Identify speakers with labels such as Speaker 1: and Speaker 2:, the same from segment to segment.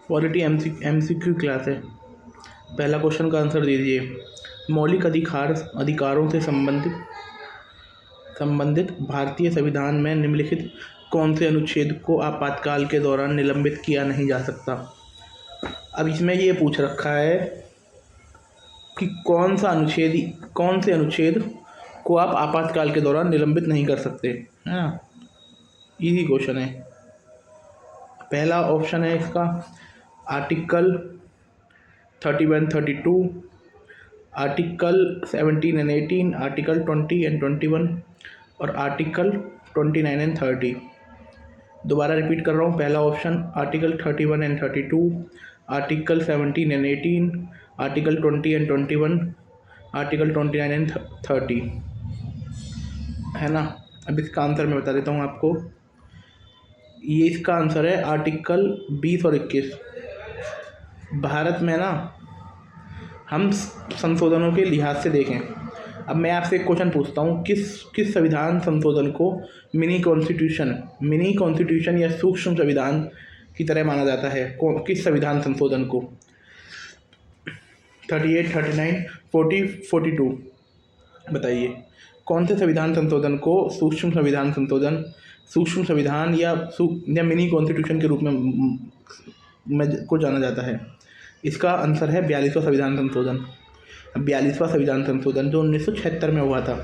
Speaker 1: Polity MCQ class है। पहला question का आंसर दीजिए। मौलिक अधिकारों से संबंधित भारतीय संविधान में निम्नलिखित कौन से अनुच्छेद को आपातकाल के दौरान निलंबित किया नहीं जा सकता। अब इसमें ये पूछ रखा है कि कौन से अनुच्छेद को आप आपातकाल के दौरान निलंबित नहीं कर सकते, है ना। इजी क्वेश्चन है। पहला ऑप्शन है इसका article 31, 32, article 17 and 18, article 20 and 21 और आर्टिकल 29 एंड 30। दोबारा रिपीट कर रहा हूँ। पहला option article 31 and 32, article 17 and 18, article 20 and 21, article 29 and 30, है ना। अब इसका आंसर मैं बता देता हूँ आपको। ये इसका आंसर है आर्टिकल 20 और 21। भारत में ना हम संशोधनों के लिहाज से देखें। अब मैं आपसे एक क्वेश्चन पूछता हूँ, किस संविधान संशोधन को मिनी कॉन्स्टिट्यूशन या सूक्ष्म संविधान की तरह माना जाता है। किस संविधान संशोधन को? 38, 39, 40, 42 बताइए। कौन से संविधान संशोधन को सूक्ष्म संविधान या मिनी कॉन्स्टिट्यूशन के रूप में को जाना जाता है? इसका आंसर है 42वां संविधान संशोधन। 42वां संविधान संशोधन जो 1976 में हुआ था,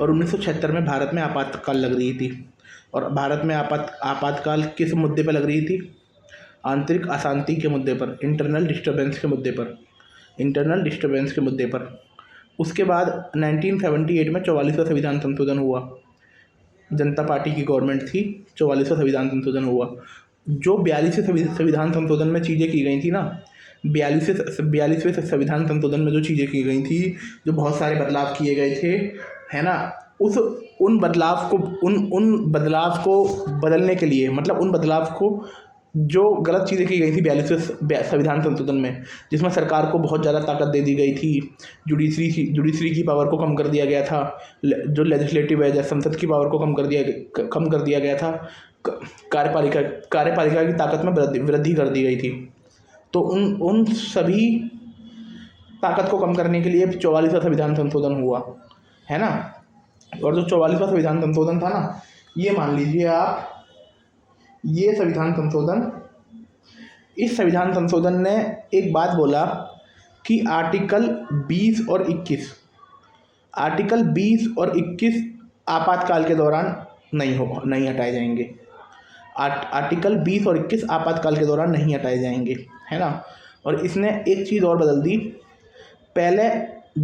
Speaker 1: और 1976 में भारत में आपातकाल लग रही थी। और भारत में आपातकाल किस मुद्दे पर लग रही थी? आंतरिक अशांति के मुद्दे पर, इंटरनल डिस्टर्बेंस के मुद्दे पर। उसके बाद 1978 में 44वां संविधान संशोधन हुआ। जनता पार्टी की गवर्नमेंट थी, 44वां संविधान संशोधन हुआ। जो 42वें संविधान संशोधन में चीज़ें की गई थी ना, 42वें संविधान संशोधन में जो चीज़ें की गई थी, जो बहुत सारे बदलाव किए गए थे, है ना, उन बदलाव को बदलने के लिए, मतलब उन बदलाव को जो गलत चीज़ें की गई थी 42वें संविधान संशोधन में, जिसमें सरकार को बहुत ज़्यादा ताकत दे दी गई थी, जुडिशरी की पावर को कम कर दिया गया था, जो लेजिस्लेटिव है, संसद की पावर को कम कर दिया गया था, कार्यपालिका की ताकत में वृद्धि कर दी गई थी। तो उन सभी ताकत को कम करने के लिए 44वां संविधान संशोधन हुआ, है ना। और जो 44वां संविधान संशोधन था ना, ये मान लीजिए आप, ये इस संविधान संशोधन ने एक बात बोला कि आर्टिकल 20 और 21 आपातकाल के दौरान नहीं हटाए जाएंगे। आर्टिकल 20 और 21 आपातकाल के दौरान नहीं हटाए जाएंगे, है ना। और इसने एक चीज़ और बदल दी। पहले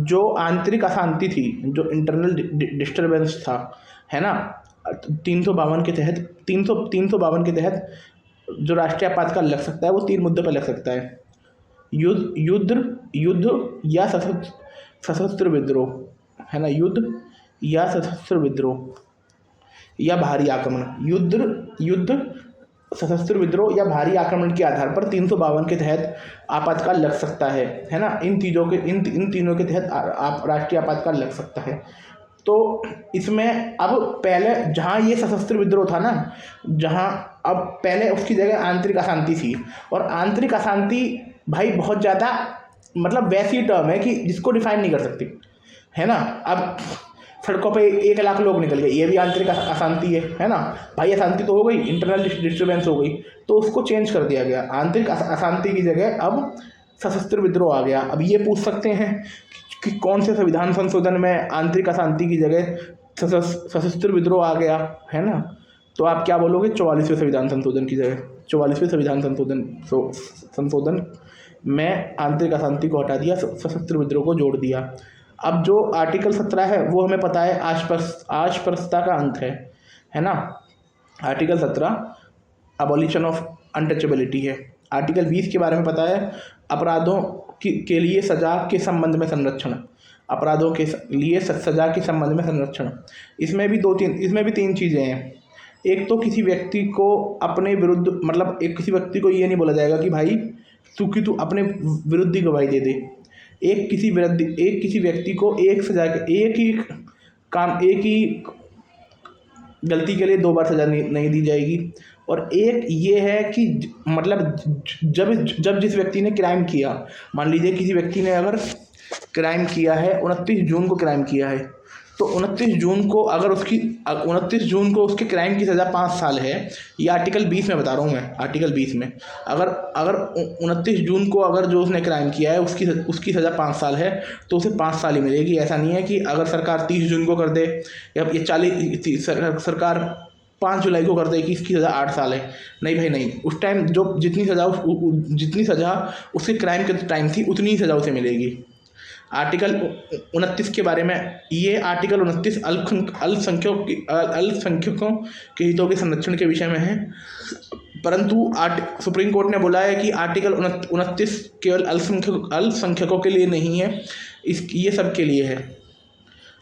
Speaker 1: जो आंतरिक अशांति थी, जो इंटरनल डिस्टर्बेंस था, है ना, 352 के तहत जो राष्ट्रीय आपातकाल लग सकता है वो 3 मुद्दों पर लग सकता है। युद्ध या सशस्त्र विद्रोह, है ना। युद्ध या सशस्त्र विद्रोह या भारी आक्रमण। युद्ध, सशस्त्र विद्रोह या भारी आक्रमण के आधार पर 352 के तहत आपातकाल लग सकता है ना। इन तीनों के तहत राष्ट्रीय आपातकाल लग सकता है। तो इसमें अब पहले जहाँ ये सशस्त्र विद्रोह था ना, अब पहले उसकी जगह आंतरिक अशांति थी। और आंतरिक अशांति भाई बहुत ज़्यादा, मतलब वैसी टर्म है कि जिसको डिफाइन नहीं कर सकती, है ना। अब सड़कों पे 1 लाख लोग निकल गए, ये भी आंतरिक अशांति है ना भाई। अशांति तो हो गई, इंटरनल डिस्टर्बेंस हो गई, तो उसको चेंज कर दिया गया। आंतरिक अशांति की जगह अब सशस्त्र विद्रोह आ गया। अब ये पूछ सकते हैं कि कौन से संविधान संशोधन में आंतरिक अशांति की जगह सशस्त्र विद्रोह आ गया, है ना। तो आप क्या बोलोगे? 44वें संविधान संशोधन की जगह 44वें संविधान संशोधन में आंतरिक अशांति को हटा दिया, सशस्त्र विद्रोह को जोड़ दिया। अब जो आर्टिकल 17 है वो हमें पता है अस्पृश्यता का अंत है ना। आर्टिकल 17 अबॉलिशन ऑफ अनटचेबिलिटी है। आर्टिकल 20 के बारे में पता है, अपराधों के लिए सजा के संबंध में संरक्षण। इसमें भी 3 चीज़ें हैं। एक तो किसी व्यक्ति को अपने विरुद्ध, मतलब किसी व्यक्ति को ये नहीं बोला जाएगा कि भाई तू अपने विरुद्ध ही गवाही दे दे। एक किसी व्यक्ति को एक ही गलती के लिए 2 बार सजा नहीं दी जाएगी। और एक ये है कि मतलब जब जब जिस व्यक्ति ने क्राइम किया, मान लीजिए किसी व्यक्ति ने अगर क्राइम किया है 29 जून को क्राइम किया है, तो 29 जून को उसके क्राइम की सज़ा 5 साल है। ये आर्टिकल 20 में बता रहा हूँ मैं, आर्टिकल 20 में अगर अगर 29 जून को अगर जो उसने क्राइम किया है उसकी सज़ा 5 साल है, तो उसे 5 साल ही मिलेगी। ऐसा नहीं है कि अगर सरकार 30 जून को कर दे या ये 40 सरकार 5 जुलाई को कर दे कि इसकी सज़ा 8 साल है। नहीं भाई नहीं, उस टाइम जो जितनी सज़ा उसके क्राइम के टाइम थी उतनी ही सज़ा उसे मिलेगी। आर्टिकल 29 के बारे में, ये आर्टिकल 29 अल्पसंख्यकों के हितों के संरक्षण के विषय में है, परंतु सुप्रीम कोर्ट ने बोला है कि आर्टिकल 29 केवल अल्पसंख्यकों के लिए नहीं है, ये सब के लिए है।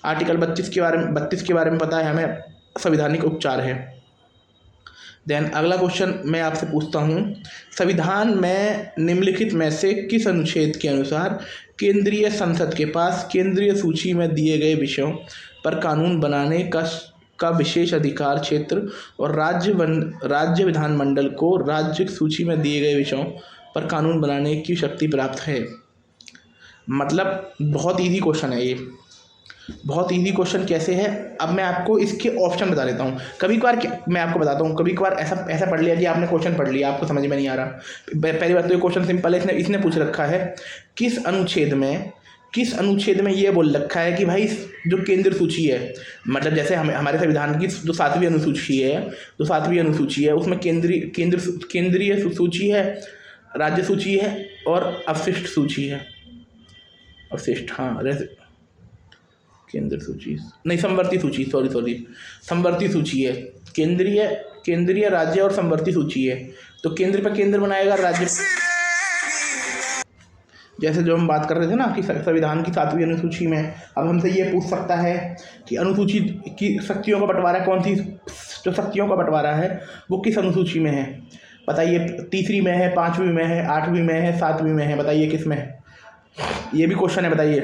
Speaker 1: आर्टिकल 32 के बारे में पता है हमें, संवैधानिक उपचार है। देन अगला क्वेश्चन मैं आपसे पूछता हूँ, संविधान में निम्नलिखित में से किस अनुच्छेद के अनुसार केंद्रीय संसद के पास केंद्रीय सूची में दिए गए विषयों पर कानून बनाने का विशेष अधिकार क्षेत्र और राज्य विधानमंडल को राज्य सूची में दिए गए विषयों पर कानून बनाने की शक्ति प्राप्त है? मतलब बहुत इजी क्वेश्चन है ये, बहुत इजी क्वेश्चन कैसे है, अब मैं आपको इसके ऑप्शन बता देता हूँ। कभी कभार मैं आपको बताता हूँ, कभी कभार ऐसा पढ़ लिया कि आपने क्वेश्चन पढ़ लिया, आपको समझ में नहीं आ रहा। पहली बात तो ये क्वेश्चन सिंपल है, इसने पूछ रखा है किस अनुच्छेद में ये बोल रखा है कि भाई जो केंद्र सूची है, मतलब जैसे हमारे संविधान की जो 7वीं अनुसूची है उसमें केंद्रीय सूची है, राज्य सूची है और अवशिष्ट सूची है। अवशिष्ट, हाँ, केंद्र सूची नहीं, समवर्ती सूची, सॉरी समवर्ती सूची है। केंद्रीय राज्य और समवर्ती सूची है। तो केंद्र पर केंद्र बनाएगा, राज्य, जैसे जो हम बात कर रहे थे ना कि संविधान की 7वीं अनुसूची में अब हमसे ये पूछ सकता है कि अनुसूची की शक्तियों का बंटवारा कौन सी, जो शक्तियों का बंटवारा है वो किस अनुसूची में है? बताइए, 3री में है, 5वीं में है, 8वीं में है, 7वीं में है, बताइए किस में है? ये भी क्वेश्चन है, बताइए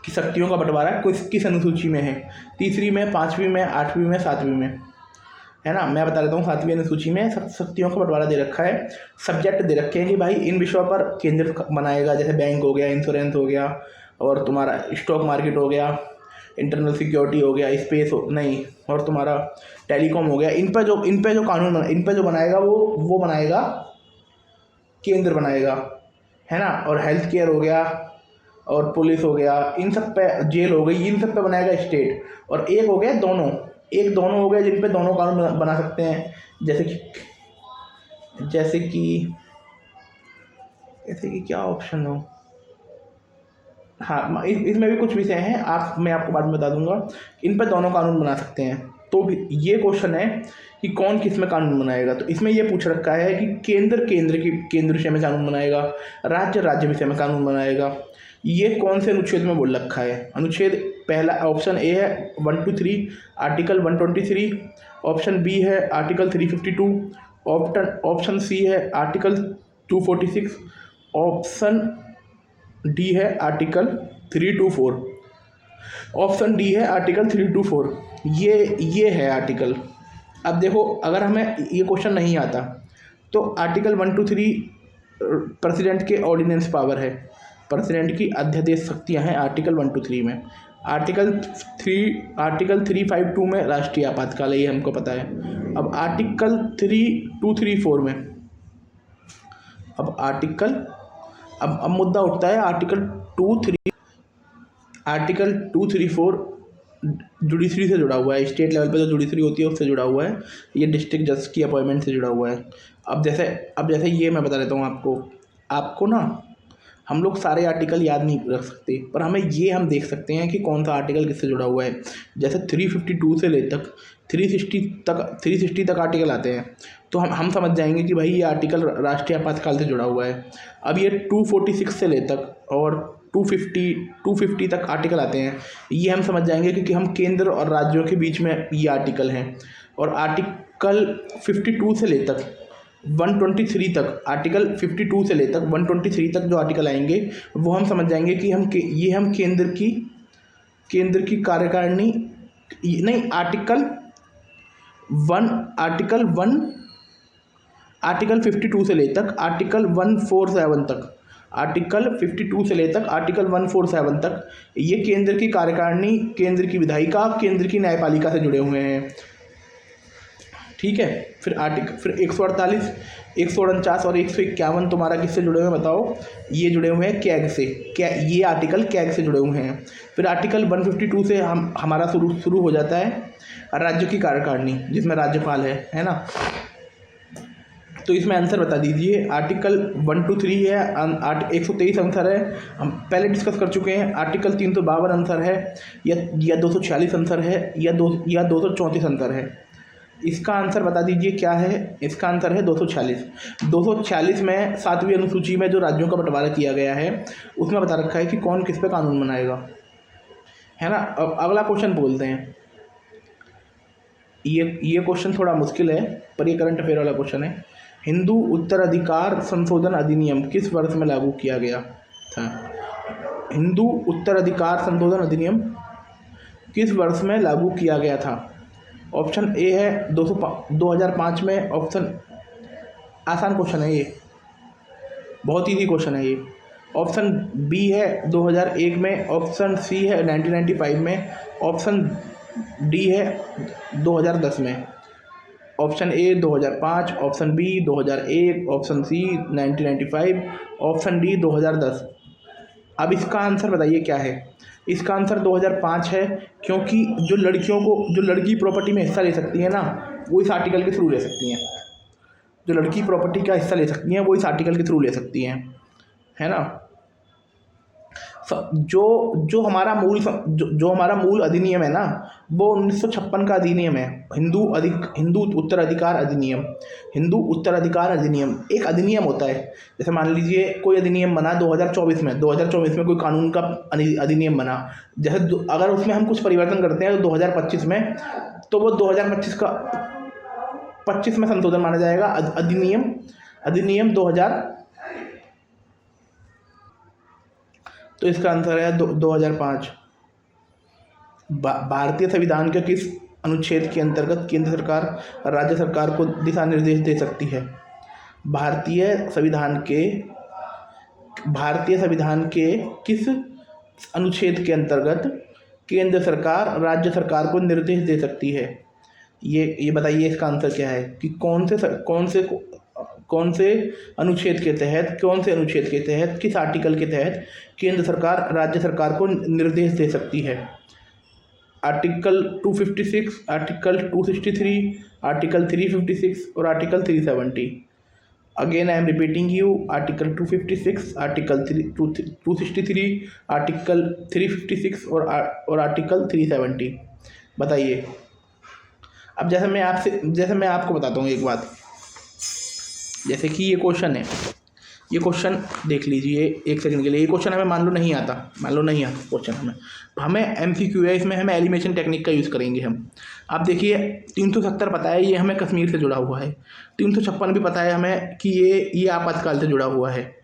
Speaker 1: कि शक्तियों का बंटवारा किस अनुसूची में है? 3री में, 5वीं में, 8वीं में, 7वीं में, है ना? मैं बता देता हूँ, 7वीं अनुसूची में शक्तियों का बंटवारा दे रखा है। सब्जेक्ट दे रखे हैं कि भाई इन विषयों पर केंद्र बनाएगा, जैसे बैंक हो गया, इंश्योरेंस हो गया, और तुम्हारा स्टॉक मार्केट हो गया, इंटरनल सिक्योरिटी हो गया, स्पेस नहीं, और तुम्हारा टेलीकॉम हो गया। इन पे जो कानून इन पे जो बनाएगा वो बनाएगा केंद्र बनाएगा, है ना? और हेल्थ केयर हो गया और पुलिस हो गया, इन सब पे, जेल हो गई, इन सब पे बनाएगा स्टेट। और एक हो गया दोनों हो गए जिन पे दोनों कानून बना सकते हैं, जैसे कि क्या ऑप्शन हो, हाँ, इसमें भी कुछ विषय हैं, मैं आपको बाद में बता दूंगा। इन पर दोनों कानून बना सकते हैं। तो ये क्वेश्चन है कि कौन किस में कानून बनाएगा, तो इसमें ये पूछ रखा है कि केंद्र विषय में कानून बनाएगा, राज्य विषय में कानून बनाएगा। ये कौन से अनुच्छेद में बोल रखा है? अनुच्छेद पहला, ऑप्शन ए है 1 to 3 आर्टिकल 123, ऑप्शन बी है आर्टिकल 352, ऑप्शन सी है आर्टिकल 246, ऑप्शन डी है आर्टिकल 324, ऑप्शन डी है आर्टिकल 324। ये है आर्टिकल। अब देखो, अगर हमें ये क्वेश्चन नहीं आता तो आर्टिकल 1 to 3 प्रेसिडेंट के ऑर्डिनेंस पावर है, प्रेसिडेंट की अध्यादेश शक्तियाँ हैं आर्टिकल 1 to 3 में। आर्टिकल 352 में राष्ट्रीय आपातकाल है, ये हमको पता है। अब आर्टिकल 3234 में, अब मुद्दा उठता है आर्टिकल 234 जुडिशरी से जुड़ा हुआ है, स्टेट लेवल पे जो जुडिशरी होती है उससे जुड़ा हुआ है, ये डिस्ट्रिक्ट जज की अपॉइंटमेंट से जुड़ा हुआ है। अब जैसे ये मैं बता देता हूँ आपको ना, हम लोग सारे आर्टिकल याद नहीं रख सकते, पर हम देख सकते हैं कि कौन सा आर्टिकल किससे जुड़ा हुआ है। जैसे 352 से ले तक 360 तक आर्टिकल आते हैं, तो हम समझ जाएंगे कि भाई ये आर्टिकल राष्ट्रीय आपातकाल से जुड़ा हुआ है। अब ये 246 से ले तक और 250 तक आर्टिकल आते हैं, ये हम समझ जाएंगे क्योंकि हम केंद्र और राज्यों के बीच में ये आर्टिकल हैं। और आर्टिकल 52 से ले तक 123 तक, आर्टिकल 52 से ले तक 123 तक जो आर्टिकल आएंगे वो हम समझ जाएंगे कि हम केंद्र की कार्यकारिणी नहीं, आर्टिकल आर्टिकल 52 से ले तक आर्टिकल 147 तक, आर्टिकल 52 से ले तक आर्टिकल 147 तक ये केंद्र की कार्यकारिणी, केंद्र की विधायिका, केंद्र की न्यायपालिका से जुड़े हुए हैं। ठीक है। फिर 148, 149 और 151 तुम्हारा किससे जुड़े हुए हैं बताओ? ये जुड़े हुए हैं कैग से। ये आर्टिकल कैग से जुड़े हुए हैं। फिर आर्टिकल 152 से हमारा शुरू हो जाता है राज्य की कार्यकारिणी, जिसमें राज्यपाल है ना। तो इसमें आंसर बता दीजिए। आर्टिकल 1 to 3 है, 123 आंसर है, हम पहले डिस्कस कर चुके हैं। आर्टिकल 352 आंसर है, या 246 आंसर है, या 234 आंसर है। इसका आंसर बता दीजिए क्या है? इसका आंसर है 246। 246 में 7वीं अनुसूची में जो राज्यों का बंटवारा किया गया है उसमें बता रखा है कि कौन किस पे कानून बनाएगा, है ना। अब अगला क्वेश्चन बोलते हैं। ये क्वेश्चन थोड़ा मुश्किल है, पर ये करंट अफेयर वाला क्वेश्चन है। हिंदू उत्तराधिकार संशोधन अधिनियम किस वर्ष में लागू किया गया था? हिंदू उत्तराधिकार संशोधन अधिनियम किस वर्ष में लागू किया गया था? ऑप्शन ए है 2005 में, ऑप्शन, आसान क्वेश्चन है ये, बहुत ईजी क्वेश्चन है ये। ऑप्शन बी है 2001 में, ऑप्शन सी है 1995 में, ऑप्शन डी है 2010 में। Option A 2005, option B 2001, option C 1995, option D 2010। अब इसका आंसर बताइए क्या है? इसका आंसर 2005 है, क्योंकि जो लड़की प्रॉपर्टी में हिस्सा ले सकती है ना, वो इस आर्टिकल के थ्रू ले सकती हैं। जो लड़की प्रॉपर्टी का हिस्सा ले सकती हैं वो इस आर्टिकल के थ्रू ले सकती हैं, है ना। जो हमारा मूल अधिनियम है ना, वो 1956 का अधिनियम है, हिंदू उत्तराधिकार अधिनियम। हिंदू उत्तराधिकार अधिनियम एक अधिनियम होता है। जैसे मान लीजिए कोई अधिनियम बना 2024 में, कोई कानून का अधिनियम बना, जैसे अगर उसमें हम कुछ परिवर्तन करते हैं तो 2025 में, तो वो 2025 में संशोधन माना जाएगा। अधिनियम 2000। तो इसका आंसर है 2005। भारतीय संविधान के किस अनुच्छेद के अंतर्गत केंद्र सरकार राज्य सरकार को दिशा निर्देश दे सकती है? भारतीय संविधान के किस अनुच्छेद के अंतर्गत केंद्र सरकार राज्य सरकार को निर्देश दे सकती है? ये बताइए इसका आंसर क्या है कि कौन से अनुच्छेद के तहत, किस आर्टिकल के तहत केंद्र सरकार राज्य सरकार को निर्देश दे सकती है? आर्टिकल 256, आर्टिकल 263, आर्टिकल 356 और article 370। Again I am repeating you, article 256, article 263, article 356 और आर्टिकल 370। बताइए। अब जैसे मैं आपको बताता हूँ एक बात। जैसे कि ये क्वेश्चन है, ये क्वेश्चन देख लीजिए एक सेकंड के लिए। ये क्वेश्चन हमें मान लो नहीं आता क्वेश्चन हमें MCQ है, इसमें हमें एलिमिनेशन टेक्निक का यूज़ करेंगे हम। आप देखिए 370 पता है, ये हमें कश्मीर से जुड़ा हुआ है। 356 भी पता है हमें कि ये आपातकाल से जुड़ा हुआ है।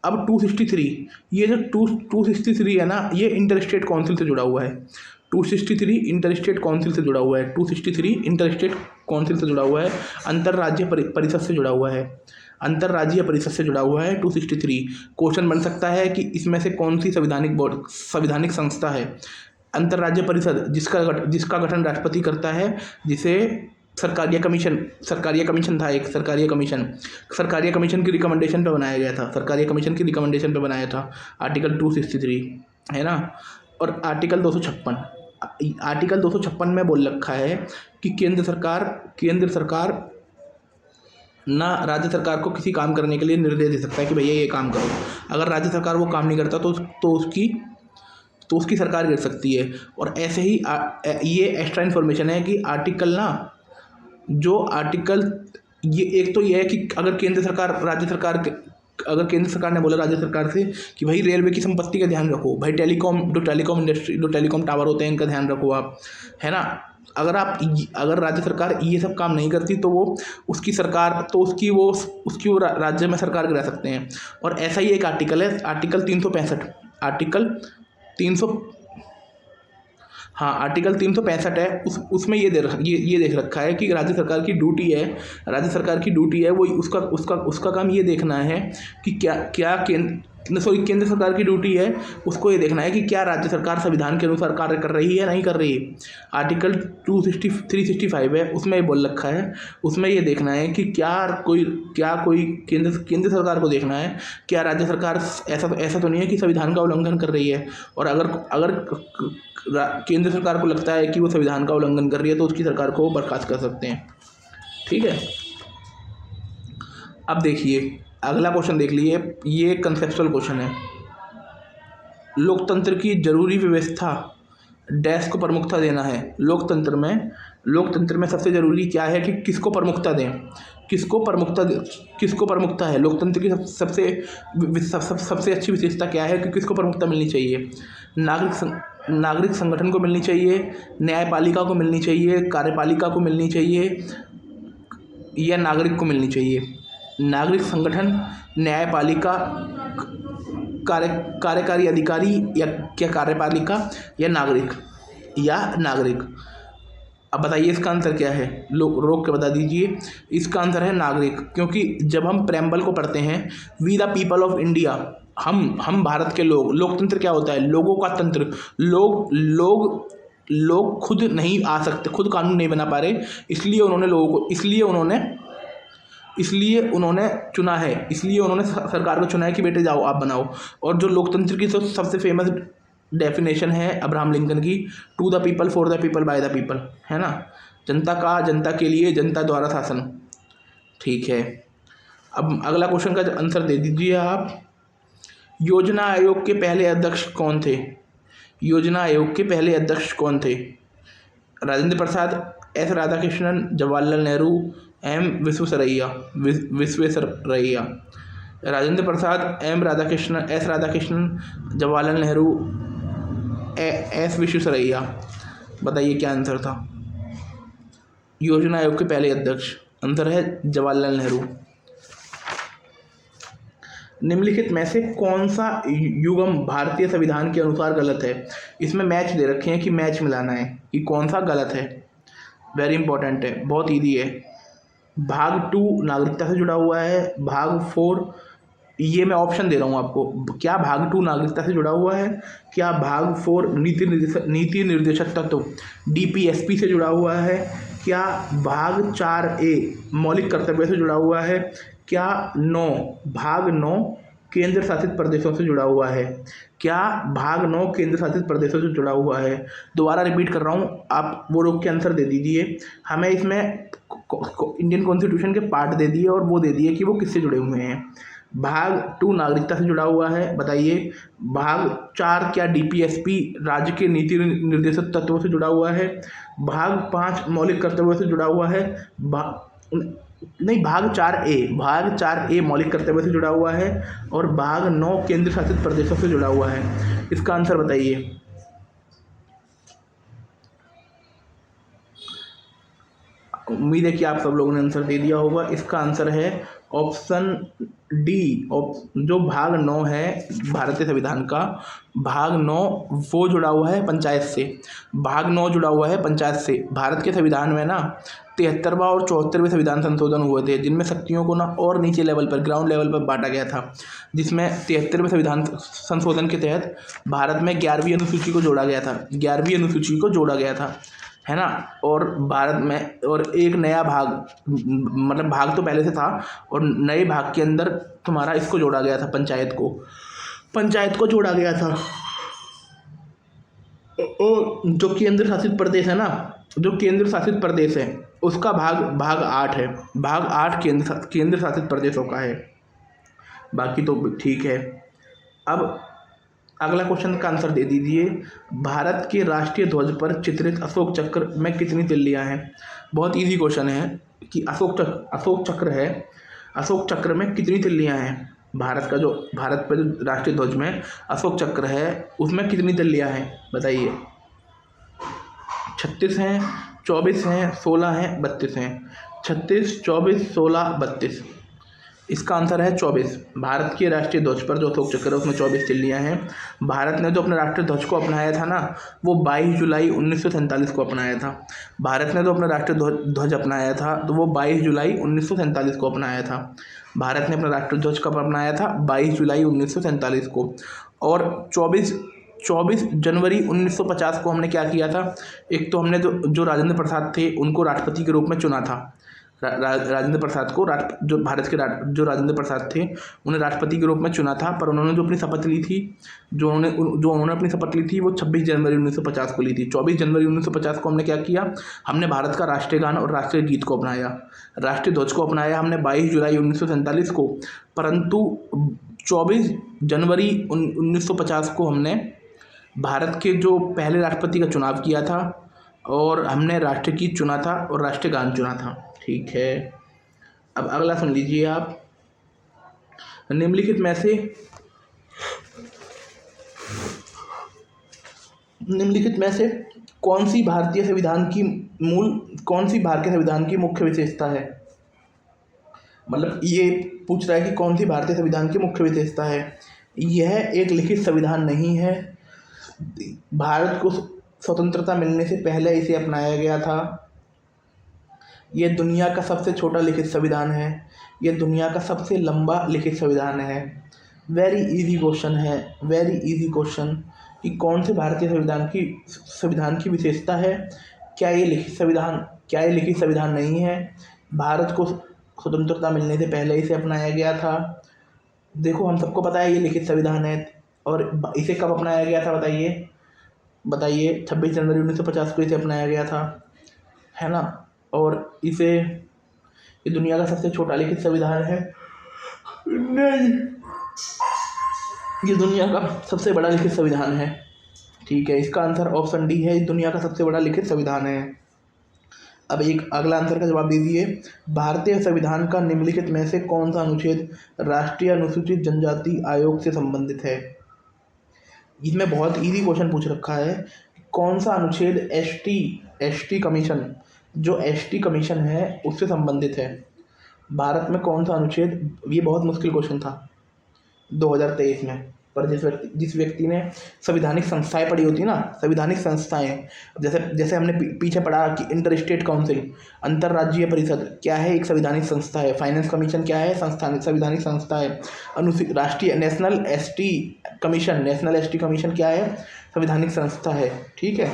Speaker 1: अब 263, ये जो 263 है ना, ये इंटर स्टेट काउंसिल से जुड़ा हुआ है। 263 इंटर स्टेट काउंसिल से जुड़ा हुआ है। 263 इंटर स्टेट काउंसिल से जुड़ा हुआ है, अंतर्राज्यीय परिषद से जुड़ा हुआ है। 263 क्वेश्चन बन सकता है कि इसमें से कौन सी संवैधानिक संस्था है? अंतर्राज्यीय परिषद, जिसका गठन राष्ट्रपति करता है, जिसे सरकारिया कमीशन था एक, सरकारिया कमीशन की रिकमेंडेशन पे बनाया गया था। आर्टिकल 263 है ना। और आर्टिकल 256 में बोल रखा है कि केंद्र सरकार ना राज्य सरकार को किसी काम करने के लिए निर्देश दे सकता है कि भैया ये काम करो। अगर राज्य सरकार वो काम नहीं करता तो उसकी सरकार गिर सकती है। और ऐसे ही ये एक्स्ट्रा इन्फॉर्मेशन है कि ये एक तो ये है कि अगर केंद्र सरकार ने बोला राज्य सरकार से कि भाई रेलवे की संपत्ति का ध्यान रखो, भाई टेलीकॉम इंडस्ट्री, जो टेलीकॉम टावर होते हैं इनका ध्यान रखो आप, है ना। अगर राज्य सरकार ये सब काम नहीं करती तो वो उसकी राज्य में सरकार गिरा सकते हैं। और ऐसा ही एक आर्टिकल है, आर्टिकल 365, हाँ, आर्टिकल 365 है, उसमें ये देख रखा है कि राज्य सरकार की ड्यूटी है, वो उसका काम ये देखना है कि केंद्र सरकार की ड्यूटी है, उसको ये देखना है कि क्या राज्य सरकार संविधान के अनुसार कार्य कर रही है, नहीं कर रही है। आर्टिकल 365 है, उसमें ये बोल रखा है, उसमें ये देखना है कि क्या कोई केंद्र सरकार को देखना है क्या राज्य सरकार ऐसा तो नहीं है कि संविधान का उल्लंघन कर रही है। और अगर केंद्र सरकार को लगता है कि वो संविधान का उल्लंघन कर रही है तो उसकी सरकार को बर्खास्त कर सकते हैं। ठीक है, अब देखिए अगला क्वेश्चन देख लिए, ये कंसेप्चुअल क्वेश्चन है। लोकतंत्र की जरूरी व्यवस्था डैश को प्रमुखता देना है। लोकतंत्र में सबसे जरूरी क्या है कि किसको प्रमुखता दें, किसको प्रमुखता है। लोकतंत्र की सबसे अच्छी विशेषता क्या है कि किसको प्रमुखता मिलनी चाहिए। नागरिक संगठन को मिलनी चाहिए, न्यायपालिका को मिलनी चाहिए, कार्यपालिका को मिलनी चाहिए या नागरिक को मिलनी चाहिए। नागरिक संगठन, न्यायपालिका, कार्यकारी अधिकारी या क्या कार्यपालिका या नागरिक। अब बताइए इसका आंसर क्या है, रोक के बता दीजिए। इसका आंसर है नागरिक, क्योंकि जब हम प्रेम्बल को पढ़ते हैं, we the people of India, हम भारत के लोग। लोकतंत्र क्या होता है, लोगों का तंत्र। लोग खुद नहीं आ सकते, खुद कानून नहीं बना पा रहे, इसलिए उन्होंने चुना है, इसलिए उन्होंने सरकार को चुना है कि बेटे जाओ आप बनाओ। और जो लोकतंत्र की सबसे फेमस डेफिनेशन है अब्राहम लिंकन की, to the people, for the people, by the people, है ना। जनता का, जनता के लिए, जनता द्वारा शासन। ठीक है, अब अगला क्वेश्चन का आंसर दे दीजिए आप। योजना आयोग के पहले अध्यक्ष कौन थे। Rajendra Prasad, S Radhakrishnan, Jawaharlal Nehru, M Visvesvaraya. Rajendra Prasad, S Radhakrishnan, Jawaharlal Nehru, S Visvesvaraya. बताइए क्या आंसर था। योजना आयोग के पहले अध्यक्ष, आंसर है जवाहरलाल नेहरू। निम्नलिखित में से कौन सा युग्म भारतीय संविधान के अनुसार गलत है। इसमें मैच दे रखे हैं कि मैच मिलाना है कि कौन सा गलत है। वेरी इंपॉर्टेंट है, बहुत ईजी है। भाग 2 नागरिकता से जुड़ा हुआ है, भाग 4, ये मैं ऑप्शन दे रहा हूँ आपको, क्या भाग 2 नागरिकता से जुड़ा हुआ है, क्या भाग 4 नीति निर्देशक तत्व DPSP से जुड़ा हुआ है, क्या भाग 4A मौलिक कर्तव्य से जुड़ा हुआ है, क्या भाग 9 केंद्र शासित प्रदेशों से जुड़ा हुआ है, क्या भाग 9 केंद्र शासित प्रदेशों से जुड़ा हुआ है। दोबारा रिपीट कर रहा हूँ, आप वो रोक के आंसर दे दीजिए। हमें इसमें इंडियन कॉन्स्टिट्यूशन के पार्ट दे दिए और वो दे दिए कि वो किससे जुड़े हुए हैं। भाग 2 नागरिकता से जुड़ा हुआ है, बताइए। भाग 4 क्या DPSP राज्य के नीति निर्देशक तत्वों से जुड़ा हुआ है। भाग 5 मौलिक कर्तव्यों से जुड़ा हुआ है। भाग 4A मौलिक कर्तव्य से जुड़ा हुआ है और भाग 9 केंद्र शासित प्रदेशों से जुड़ा हुआ है। इसका आंसर बताइए। उम्मीद है कि आप सब लोगों ने आंसर दे दिया होगा। इसका आंसर है ऑप्शन डी। जो भाग 9 है भारतीय संविधान का, भाग 9 वो जुड़ा हुआ है पंचायत से। भाग 9 जुड़ा हुआ है पंचायत से। भारत के संविधान में ना 73वां और 74वें संविधान संशोधन हुए थे, जिनमें शक्तियों को ना और नीचे लेवल पर, ग्राउंड लेवल पर बांटा गया था। जिसमें 73वें संविधान संशोधन के तहत भारत में 11वीं अनुसूची को जोड़ा गया था। 11वीं अनुसूची को जोड़ा गया था, है ना। और भारत में और एक नया भाग, मतलब भाग तो पहले से था और नए भाग के अंदर तुम्हारा इसको जोड़ा गया था, पंचायत को जोड़ा गया था। और जो केंद्र शासित प्रदेश है ना, जो केंद्र शासित प्रदेश है उसका भाग 8 है। भाग 8 केंद्र शासित प्रदेशों का है। बाकी तो ठीक है। अब अगला क्वेश्चन का आंसर दे दीजिए। भारत के राष्ट्रीय ध्वज पर चित्रित अशोक चक्र में कितनी तिल्लियां हैं। बहुत इजी क्वेश्चन है कि अशोक चक्र है, अशोक चक्र में कितनी तिल्लियां हैं। भारत पर जो राष्ट्रीय ध्वज में अशोक चक्र है उसमें कितनी तिल्लियां हैं, बताइए। 36 हैं, 24 हैं, 16 हैं, 32 हैं। 36, 24, 16, 32। इसका आंसर है 24। भारत के राष्ट्रीय ध्वज पर जो अशोक चक्र है उसमें 24 तिल्लियाँ हैं। भारत ने जो अपने राष्ट्रीय ध्वज को अपनाया था ना, वो 22 जुलाई 1947 को अपनाया था। भारत ने जो अपना राष्ट्रीय ध्वज अपनाया था तो वो 22 जुलाई 1947 को अपनाया था। भारत ने अपना राष्ट्रीय ध्वज कब अपनाया था? 22 जुलाई 1947 को। और 24 जनवरी 1950 को हमने क्या किया था? एक तो हमने जो राजेंद्र प्रसाद थे उनको राष्ट्रपति के रूप में चुना था। राजेंद्र प्रसाद को जो भारत के जो राजेंद्र प्रसाद थे उन्हें राष्ट्रपति के रूप में चुना था, पर उन्होंने जो अपनी शपथ ली थी, जो उन्होंने अपनी शपथ ली थी वो 26 जनवरी 1950 को ली थी। 24 जनवरी 1950 को हमने क्या किया? हमने भारत का राष्ट्रीय गान और राष्ट्रीय गीत को अपनाया, राष्ट्रीय ध्वज को अपनाया हमने 22 जुलाई 1947 को। परंतु 24 जनवरी 1950 को हमने भारत के जो पहले राष्ट्रपति का चुनाव किया था और हमने राष्ट्रीय गीत चुना था और राष्ट्रीय गान चुना था। ठीक है, अब अगला सुन लीजिए आप। निम्नलिखित में से कौन सी भारतीय संविधान की मुख्य विशेषता है? मतलब ये पूछ रहा है कि कौन सी भारतीय संविधान की मुख्य विशेषता है। यह एक लिखित संविधान नहीं है। भारत को स्वतंत्रता मिलने से पहले इसे अपनाया गया था। यह दुनिया का सबसे छोटा लिखित संविधान है। यह दुनिया का सबसे लंबा लिखित संविधान है। वेरी इजी क्वेश्चन है, वेरी इजी क्वेश्चन, कि कौन से भारतीय संविधान की विशेषता है। क्या ये लिखित संविधान नहीं है? भारत को स्वतंत्रता मिलने से पहले इसे अपनाया गया था। देखो, हम सबको पता है ये लिखित संविधान है, और इसे कब अपनाया गया था बताइए 26 जनवरी 1950 को इसे अपनाया गया था, है ना। और ये दुनिया का सबसे छोटा लिखित संविधान है नहीं, ये दुनिया का सबसे बड़ा लिखित संविधान है। ठीक है, इसका आंसर ऑप्शन डी है, दुनिया का सबसे बड़ा लिखित संविधान है। अब एक अगला आंसर का जवाब दीजिए। भारतीय संविधान का निम्नलिखित में से कौन सा अनुच्छेद राष्ट्रीय अनुसूचित जनजाति आयोग से संबंधित है? इसमें बहुत इजी क्वेश्चन पूछ रखा है, कौन सा अनुच्छेद एसटी कमीशन, जो एसटी कमीशन है उससे संबंधित है। भारत में कौन सा अनुच्छेद, ये बहुत मुश्किल क्वेश्चन था 2023 में, पर जिस व्यक्ति ने संवैधानिक संस्थाएं पढ़ी होती है ना, संवैधानिक संस्थाएं, जैसे हमने पीछे पढ़ा कि इंटर स्टेट काउंसिल, अंतर्राज्यीय परिषद क्या है? एक संवैधानिक संस्था है। फाइनेंस कमीशन क्या है? संवैधानिक संस्था है। राष्ट्रीय नेशनल एसटी कमीशन क्या है? संवैधानिक संस्था है। ठीक है,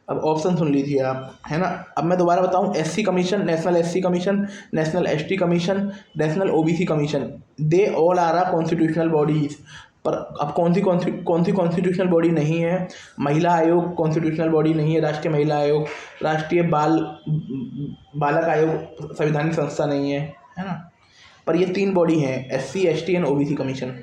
Speaker 1: अब ऑप्शन सुन लीजिए आप, है ना। अब मैं दोबारा बताऊं, SC commission, national SC commission, national ST commission, national OBC commission, they all are a constitutional bodies. पर अब कौन सी कॉन्स्टिट्यूशनल बॉडी नहीं है? महिला आयोग कॉन्स्टिट्यूशनल बॉडी नहीं है, राष्ट्रीय महिला आयोग, राष्ट्रीय बालक आयोग संवैधानिक संस्था नहीं है, है ना। पर ये 3 बॉडी हैं, SC, ST and OBC commission.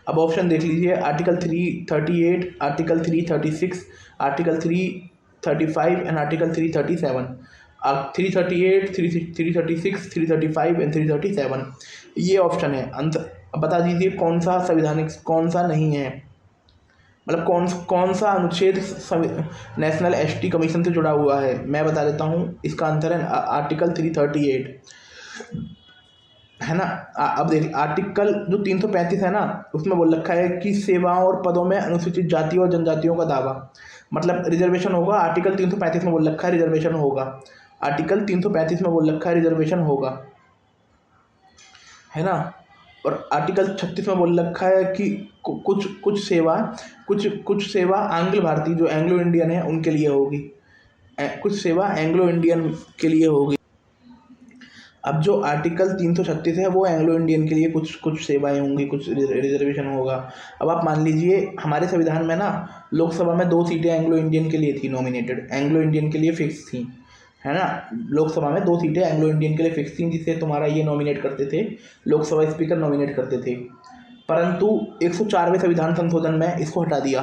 Speaker 1: अब ऑप्शन देख लीजिए, article 338, article 336, article 335 and article 337। 338, 336, 335 and 337 ये ऑप्शन है। अब बता दीजिए कौन सा संवैधानिक, कौन सा नहीं है, मतलब कौन सा अनुच्छेद नेशनल एसटी कमीशन से जुड़ा हुआ है। मैं बता देता हूँ, इसका आंसर है आर्टिकल 338, है ना। अब देखिए, आर्टिकल जो 335 है ना, उसमें बोल रखा है कि सेवाओं और पदों में अनुसूचित जाति और जनजातियों का दावा, मतलब रिजर्वेशन होगा। आर्टिकल 335 में बोल रखा है रिजर्वेशन होगा। आर्टिकल 335 में बोल रखा है रिजर्वेशन होगा, है ना। और आर्टिकल 36 में बोल रखा है कि कुछ सेवा आंग्ल भारतीय जो एंग्लो इंडियन है उनके लिए होगी, कुछ सेवा एंग्लो इंडियन के लिए होगी। अब जो आर्टिकल 336 है वो एंग्लो इंडियन के लिए कुछ सेवाएं होंगी, कुछ रिजर्वेशन होगा। अब आप मान लीजिए हमारे संविधान में ना लोकसभा में 2 सीटें एंग्लो इंडियन के लिए थी नॉमिनेटेड, एंग्लो इंडियन के लिए फिक्स थी, है ना। लोकसभा में 2 सीटें एंग्लो इंडियन के लिए फिक्स थी, जिसे तुम्हारा ये नॉमिनेट करते थे, लोकसभा स्पीकर नॉमिनेट करते थे। परंतु 104वें संविधान संशोधन में इसको हटा दिया।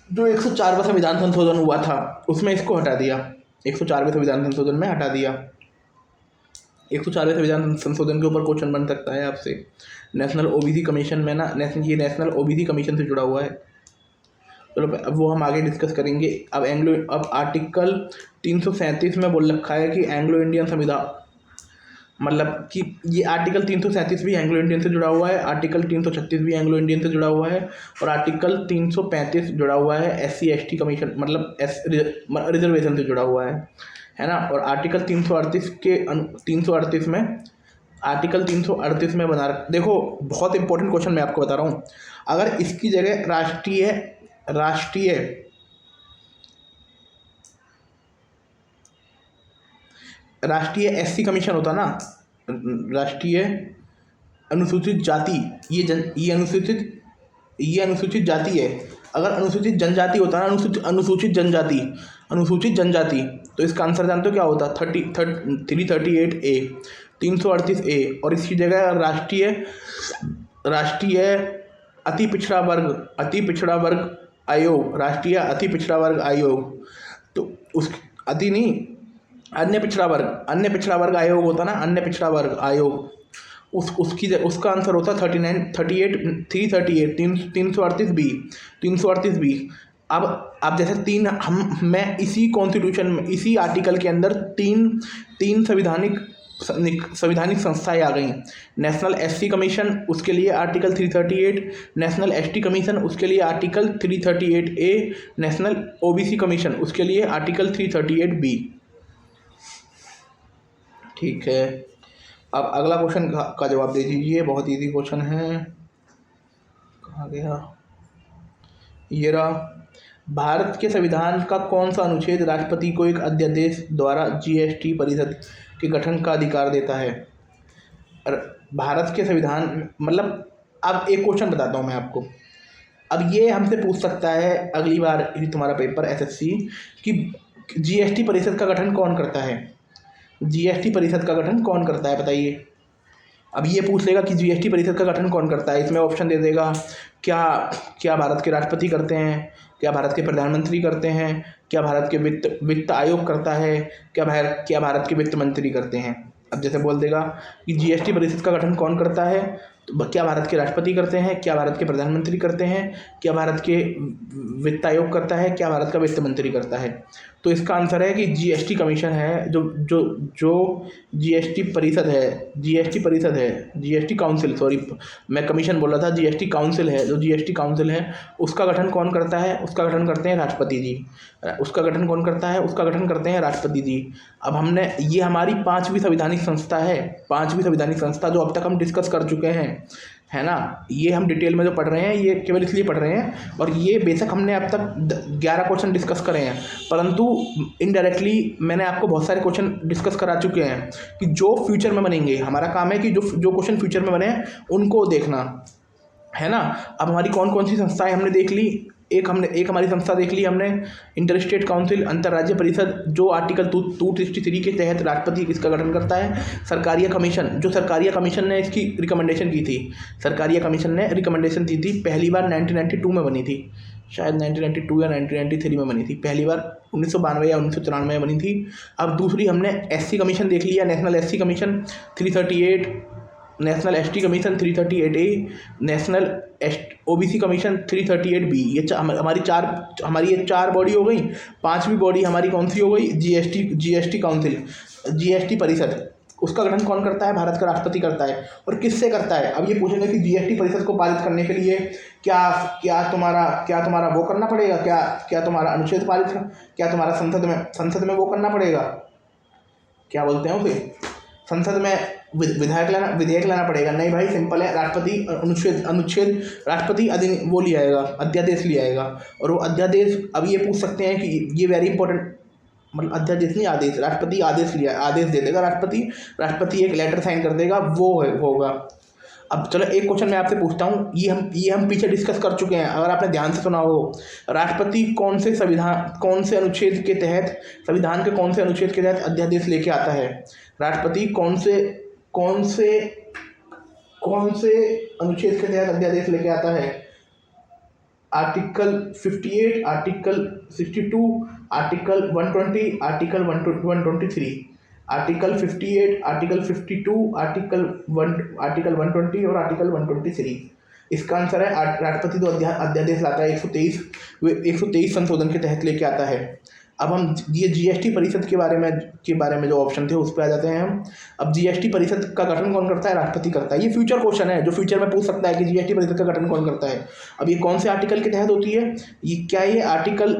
Speaker 1: 104वां संविधान संशोधन हुआ था उसमें इसको हटा दिया, 104वें संविधान संशोधन में हटा दिया। 104वें संविधान संशोधन के ऊपर क्वेश्चन बन सकता है आपसे। नेशनल ओबीसी कमीशन में ना, ये नेशनल ओबीसी कमीशन से जुड़ा हुआ है। चलो अब वो हम आगे डिस्कस करेंगे। अब आर्टिकल 337 में बोल रखा है कि एंग्लो इंडियन संविधान, मतलब कि ये आर्टिकल 337 भी एंग्लो इंडियन से जुड़ा हुआ है, आर्टिकल 336 भी एंग्लो इंडियन से जुड़ा हुआ है, और आर्टिकल 335 जुड़ा हुआ है SC ST कमीशन, मतलब रिजर्वेशन से जुड़ा हुआ है ना। और आर्टिकल 338 में, आर्टिकल 338 में देखो बहुत इंपॉर्टेंट क्वेश्चन मैं आपको बता रहा हूँ। अगर इसकी जगह राष्ट्रीय SC कमीशन होता ना, राष्ट्रीय अनुसूचित जाति, ये अनुसूचित जाति है। अगर अनुसूचित जनजाति होता ना, अनुसूचित जनजाति, तो इसका आंसर जानते हो क्या होता? 338A, 338A। और इसकी जगह राष्ट्रीय अति पिछड़ा वर्ग आयोग, राष्ट्रीय अति पिछड़ा वर्ग आयोग, तो उस अति नहीं, अन्य पिछड़ा वर्ग आयोग होता ना, अन्य पिछड़ा वर्ग आयोग, उसका आंसर होता 338B। अब जैसे मैं इसी कॉन्स्टिट्यूशन में, इसी आर्टिकल के अंदर तीन संवैधानिक संस्थाएं आ गई। नेशनल SC कमीशन, उसके लिए आर्टिकल 338, नेशनल ST कमीशन, उसके लिए article 338A, national OBC commission, उसके लिए आर्टिकल 338B। ठीक है, अब अगला क्वेश्चन का जवाब दे दीजिए, बहुत इजी क्वेश्चन है। कहाँ गया ये रहा। भारत के संविधान का कौन सा अनुच्छेद राष्ट्रपति को एक अध्यादेश द्वारा GST परिषद के गठन का अधिकार देता है? भारत के संविधान, मतलब अब एक क्वेश्चन बताता हूँ मैं आपको। अब ये हमसे पूछ सकता है अगली बार तुम्हारा पेपर SSC कि GST परिषद का गठन कौन करता है? GST परिषद का गठन कौन करता है बताइए। अब ये पूछ लेगा कि GST परिषद का गठन कौन करता है, इसमें ऑप्शन दे देगा, क्या भारत के राष्ट्रपति करते हैं, क्या भारत के प्रधानमंत्री करते हैं, क्या भारत के वित्त आयोग करता है, क्या भारत के वित्त मंत्री करते हैं। अब जैसे बोल देगा कि GST परिषद का गठन कौन करता है, तो क्या भारत के राष्ट्रपति करते हैं, क्या भारत के प्रधानमंत्री करते हैं, क्या भारत के वित्त आयोग करता है, क्या भारत का वित्त मंत्री करता है। तो इसका आंसर है कि GST कमीशन है, जो GST परिषद है, GST काउंसिल, सॉरी मैं कमीशन बोल रहा था, GST काउंसिल है, जो GST काउंसिल है उसका गठन कौन करता है? उसका गठन करते हैं राष्ट्रपति जी। उसका गठन कौन करता है? उसका गठन करते हैं राष्ट्रपति जी। अब हमने, ये हमारी 5वीं संवैधानिक संस्था है, 5वीं संवैधानिक संस्था जो अब तक हम डिस्कस कर चुके हैं, है ना। ये हम डिटेल में जो पढ़ रहे हैं, ये केवल इसलिए पढ़ रहे हैं, और ये बेशक हमने अब तक 11 क्वेश्चन डिस्कस करे हैं, परंतु इनडायरेक्टली मैंने आपको बहुत सारे क्वेश्चन डिस्कस करा चुके हैं कि जो फ्यूचर में बनेंगे। हमारा काम है कि जो क्वेश्चन फ्यूचर में बने उनको देखना, है ना। अब हमारी कौन कौन सी संस्थाएं हमने देख ली। एक हमारी संस्था देख ली हमने, इंटर स्टेट काउंसिल, अंतर्राज्यीय परिषद, जो आर्टिकल 263 के तहत राष्ट्रपति इसका गठन करता है। सरकारिया कमीशन, जो सरकारिया कमीशन ने इसकी रिकमेंडेशन की थी, सरकारिया कमीशन ने रिकमेंडेशन दी थी, पहली बार 1992 में बनी थी, शायद 1992 या 1993 में बनी थी, पहली बार 1992 या 1994 में बनी थी। अब दूसरी हमने SC कमीशन देख लिया, national SC commission 338, national ST commission 338A, national OBC commission 338B। ये हमारी ये 4 बॉडी हो गई। 5वीं बॉडी हमारी कौन सी हो गई? GST काउंसिल, GST परिषद। उसका गठन कौन करता है? भारत का राष्ट्रपति करता है। और किससे करता है? अब ये पूछेंगे कि GST परिषद को पारित करने के लिए क्या तुम्हारा वो करना पड़ेगा, क्या तुम्हारा अनुच्छेद पारित, क्या तुम्हारा संसद में वो करना पड़ेगा, क्या बोलते हैं उसे, संसद में विधेयक लाना पड़ेगा? नहीं भाई, सिंपल है, राष्ट्रपति अनुच्छेद राष्ट्रपति वो ले आएगा, अध्यादेश ले आएगा। और वो अध्यादेश, अब ये पूछ सकते हैं कि ये वेरी इंपॉर्टेंट, मतलब अध्यादेश नहीं, आदेश, राष्ट्रपति आदेश दे देगा, राष्ट्रपति एक लेटर साइन कर देगा, वो होगा। अब चलो एक क्वेश्चन मैं आपसे पूछता हूँ, ये हम पीछे डिस्कस कर चुके हैं, अगर आपने ध्यान से सुना हो। राष्ट्रपति कौन से अनुच्छेद के तहत, संविधान के कौन से अनुच्छेद के तहत अध्यादेश लेके आता है? राष्ट्रपति कौन से अनुच्छेद के तहत अध्यादेश लेके आता है? Article 58, article 62, article 120, article 123। Article 58, article 52, article 120 और आर्टिकल 123। इसका आंसर है राष्ट्रपति जो अध्यादेश लाता है 123, वे 123 संशोधन के तहत लेके आता है। अब हम ये जीएसटी परिषद के बारे में जो ऑप्शन थे उस पर आ जाते हैं हम। अब जीएसटी परिषद का गठन कौन करता है? राष्ट्रपति करता है। ये फ्यूचर क्वेश्चन है जो फ्यूचर में पूछ सकता है कि जीएसटी परिषद का गठन कौन करता है। अब ये कौन से आर्टिकल के तहत होती है? ये आर्टिकल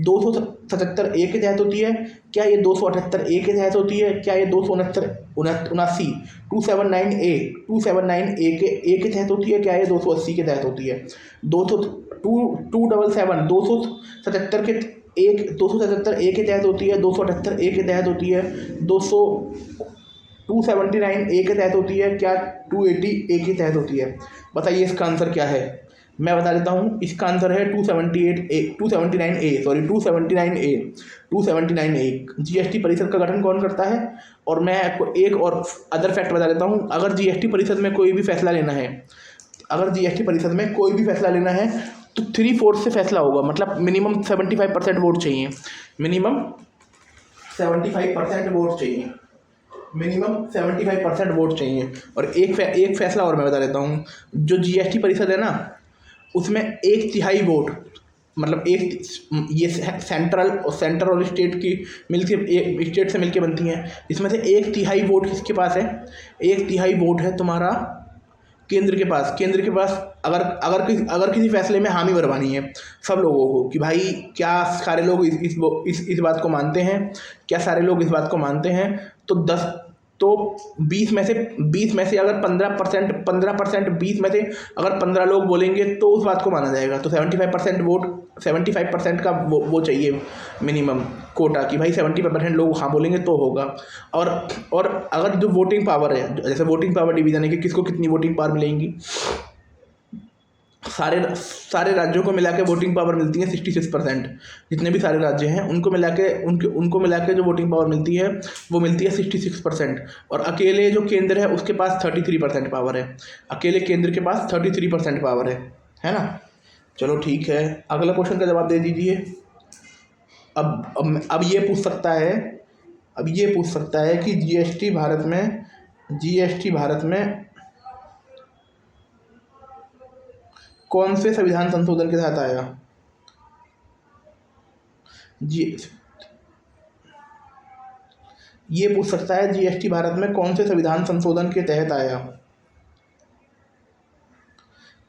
Speaker 1: 277A के तहत होती है? क्या ये 278A के तहत होती है? क्या ये 279 279A के तहत होती है? क्या ये 280 के तहत होती है? 277A के तहत होती है, 278A के तहत होती है, 279A के तहत होती है, क्या 280A के तहत होती है? बताइए इसका आंसर क्या है। मैं बता देता हूँ, इसका आंसर है 279A। जीएसटी परिषद का गठन कौन करता है? और मैं आपको एक और अदर फैक्ट बता देता हूँ। अगर जीएसटी परिषद में कोई भी फैसला लेना है तो 3/4 से फैसला होगा, मतलब मिनिमम 75% वोट चाहिए। मिनिमम 75% वोट चाहिए। और एक फैसला और मैं बता देता हूँ, जो जीएसटी परिषद है ना, उसमें 1/3 वोट, मतलब ये सेंट्रल और स्टेट की मिलकर, एक स्टेट से मिलकर बनती हैं। इसमें से 1/3 वोट किसके पास है? 1/3 वोट है तुम्हारा केंद्र के पास। अगर किसी फैसले में हामी भरवानी है सब लोगों को कि भाई क्या सारे लोग इस बात को मानते हैं, तो 20 में से अगर 15% 20 में से अगर 15 लोग बोलेंगे तो उस बात को माना जाएगा। तो 75% का वो चाहिए मिनिमम कोटा कि भाई 75% लोग हाँ बोलेंगे तो होगा। और अगर जो वोटिंग पावर है, जैसे वोटिंग पावर डिवीजन है कि किसको कितनी वोटिंग पावर मिलेंगी, सारे राज्यों को मिला के वोटिंग पावर मिलती है 66%। जितने भी सारे राज्य हैं उनको मिला के जो वोटिंग पावर मिलती है वो मिलती है 66%। और अकेले जो केंद्र है उसके पास 33% पावर है। अकेले केंद्र के पास 33% पावर है ना। चलो ठीक है, अगला क्वेश्चन का जवाब दे दीजिए। अब ये पूछ सकता है कि जीएसटी भारत में कौन से संविधान संशोधन के तहत आया? ये पूछ सकता है जीएसटी भारत में कौन से संविधान संशोधन के तहत आया?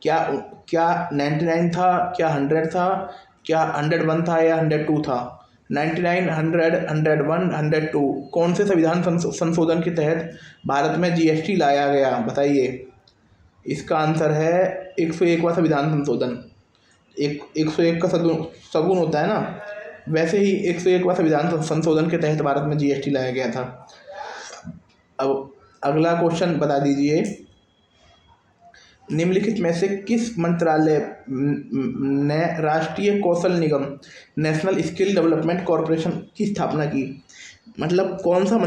Speaker 1: क्या 99 था, क्या 100 था, क्या 101 था या 102 था? 99, 100, 101, 102 कौन से संविधान संशोधन के तहत भारत में जीएसटी लाया गया? बताइए। इसका आंसर है 101वां संविधान संशोधन। 101 का सगुन होता है ना, वैसे ही 101वां संविधान संशोधन के तहत भारत में जीएसटी लाया गया था। अब अगला क्वेश्चन बता दीजिए, निम्नलिखित में से किस मंत्रालय ने राष्ट्रीय कौशल निगम नेशनल स्किल डेवलपमेंट कॉरपोरेशन की स्थापना की? मतलब कौन सा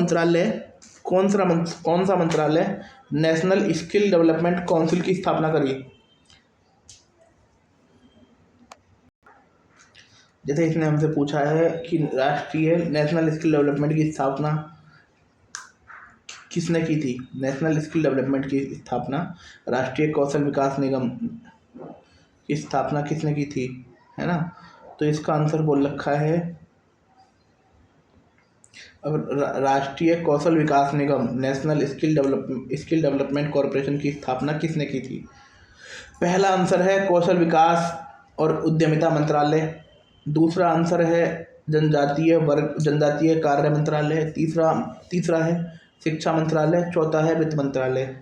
Speaker 1: मंत्रालय नेशनल स्किल डेवलपमेंट काउंसिल की स्थापना करी? जैसे इसने हमसे पूछा है कि राष्ट्रीय नेशनल स्किल डेवलपमेंट की स्थापना किसने की थी? नेशनल स्किल डेवलपमेंट की स्थापना, राष्ट्रीय कौशल विकास निगम की स्थापना किसने की थी, है ना। तो इसका आंसर बोल रखा है, अब राष्ट्रीय कौशल विकास निगम नेशनल स्किल डेवलपमेंट कॉरपोरेशन की स्थापना किसने की थी? पहला आंसर है कौशल विकास और उद्यमिता मंत्रालय, दूसरा आंसर है जनजातीय कार्य मंत्रालय, तीसरा है शिक्षा मंत्रालय, चौथा है वित्त मंत्रालय।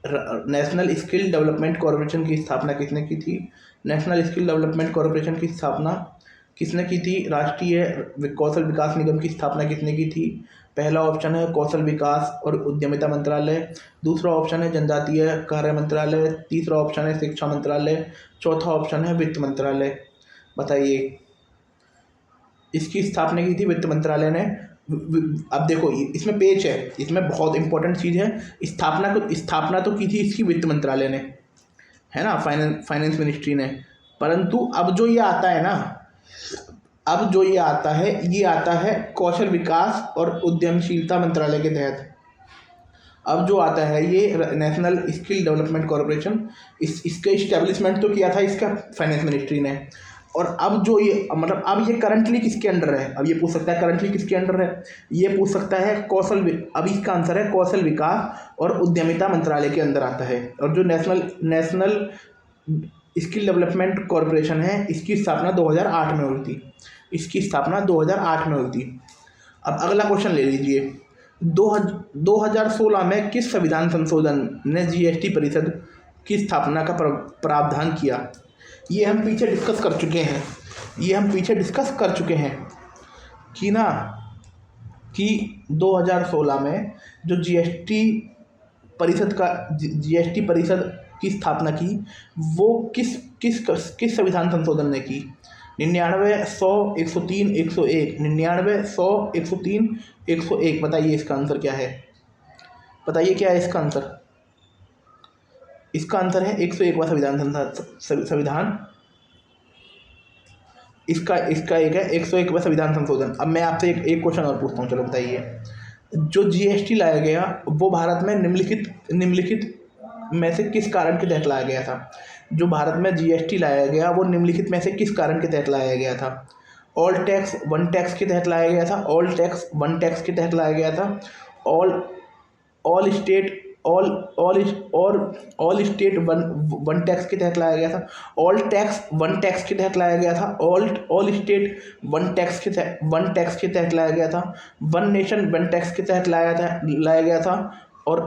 Speaker 1: नेशनल स्किल डेवलपमेंट कॉरपोरेशन की स्थापना किसने की थी? नेशनल स्किल डेवलपमेंट कॉरपोरेशन की स्थापना किसने की थी? राष्ट्रीय कौशल विकास निगम की स्थापना किसने की थी? पहला ऑप्शन है कौशल विकास और उद्यमिता मंत्रालय, दूसरा ऑप्शन है जनजातीय कार्य मंत्रालय, तीसरा ऑप्शन है शिक्षा मंत्रालय, चौथा ऑप्शन है वित्त मंत्रालय। बताइए। इसकी स्थापना की थी वित्त मंत्रालय ने। अब देखो इसमें पेच है, इसमें बहुत इंपॉर्टेंट चीज़ है। स्थापना तो की थी इसकी वित्त मंत्रालय ने, है ना, फाइनेंस मिनिस्ट्री ने। परंतु अब जो ये आता है कौशल विकास और उद्यमशीलता मंत्रालय के तहत। अब जो आता है ये नेशनल स्किल डेवलपमेंट कॉरपोरेशन, इसका इस्टेब्लिशमेंट तो किया था इसका फाइनेंस मिनिस्ट्री ने। और अब जो ये मतलब अब ये करंटली किसके अंडर है, अब ये पूछ सकता है करंटली किसके अंडर है, ये पूछ सकता है अब इसका आंसर है कौशल विकास और उद्यमिता मंत्रालय के अंदर आता है। और जो नेशनल स्किल डेवलपमेंट कॉरपोरेशन है इसकी स्थापना 2008 में हुई थी, इसकी स्थापना 2008 में हुई थी। अब अगला क्वेश्चन ले लीजिए, 2016 में किस संविधान संशोधन ने जीएसटी परिषद की स्थापना का प्रावधान किया। ये हम पीछे डिस्कस कर चुके हैं कि ना, कि 2016 में जो जीएसटी परिषद की स्थापना की वो किस संविधान संशोधन ने की। 99, 100, 103, 101, 99, 100, 103, 101। बताइए इसका आंसर क्या है, बताइए क्या है इसका आंसर। इसका आंसर है 101वां संविधान इसका एक है 101वां संविधान संशोधन। अब मैं आपसे एक क्वेश्चन और पूछता हूँ, चलो बताइए। जो जीएसटी लाया गया वो भारत में निम्नलिखित में से किस कारण के तहत लाया गया था। जो भारत में जीएसटी लाया गया वो निम्नलिखित में से किस कारण के तहत लाया गया था। ऑल टैक्स वन टैक्स के तहत लाया गया था, ऑल टैक्स वन टैक्स के तहत लाया गया था, ऑल स्टेट वन टैक्स के तहत लाया गया था, ऑल टैक्स वन टैक्स के तहत लाया गया था, ऑल स्टेट वन टैक्स के तहत लाया गया था, वन नेशन वन टैक्स के तहत लाया गया था, और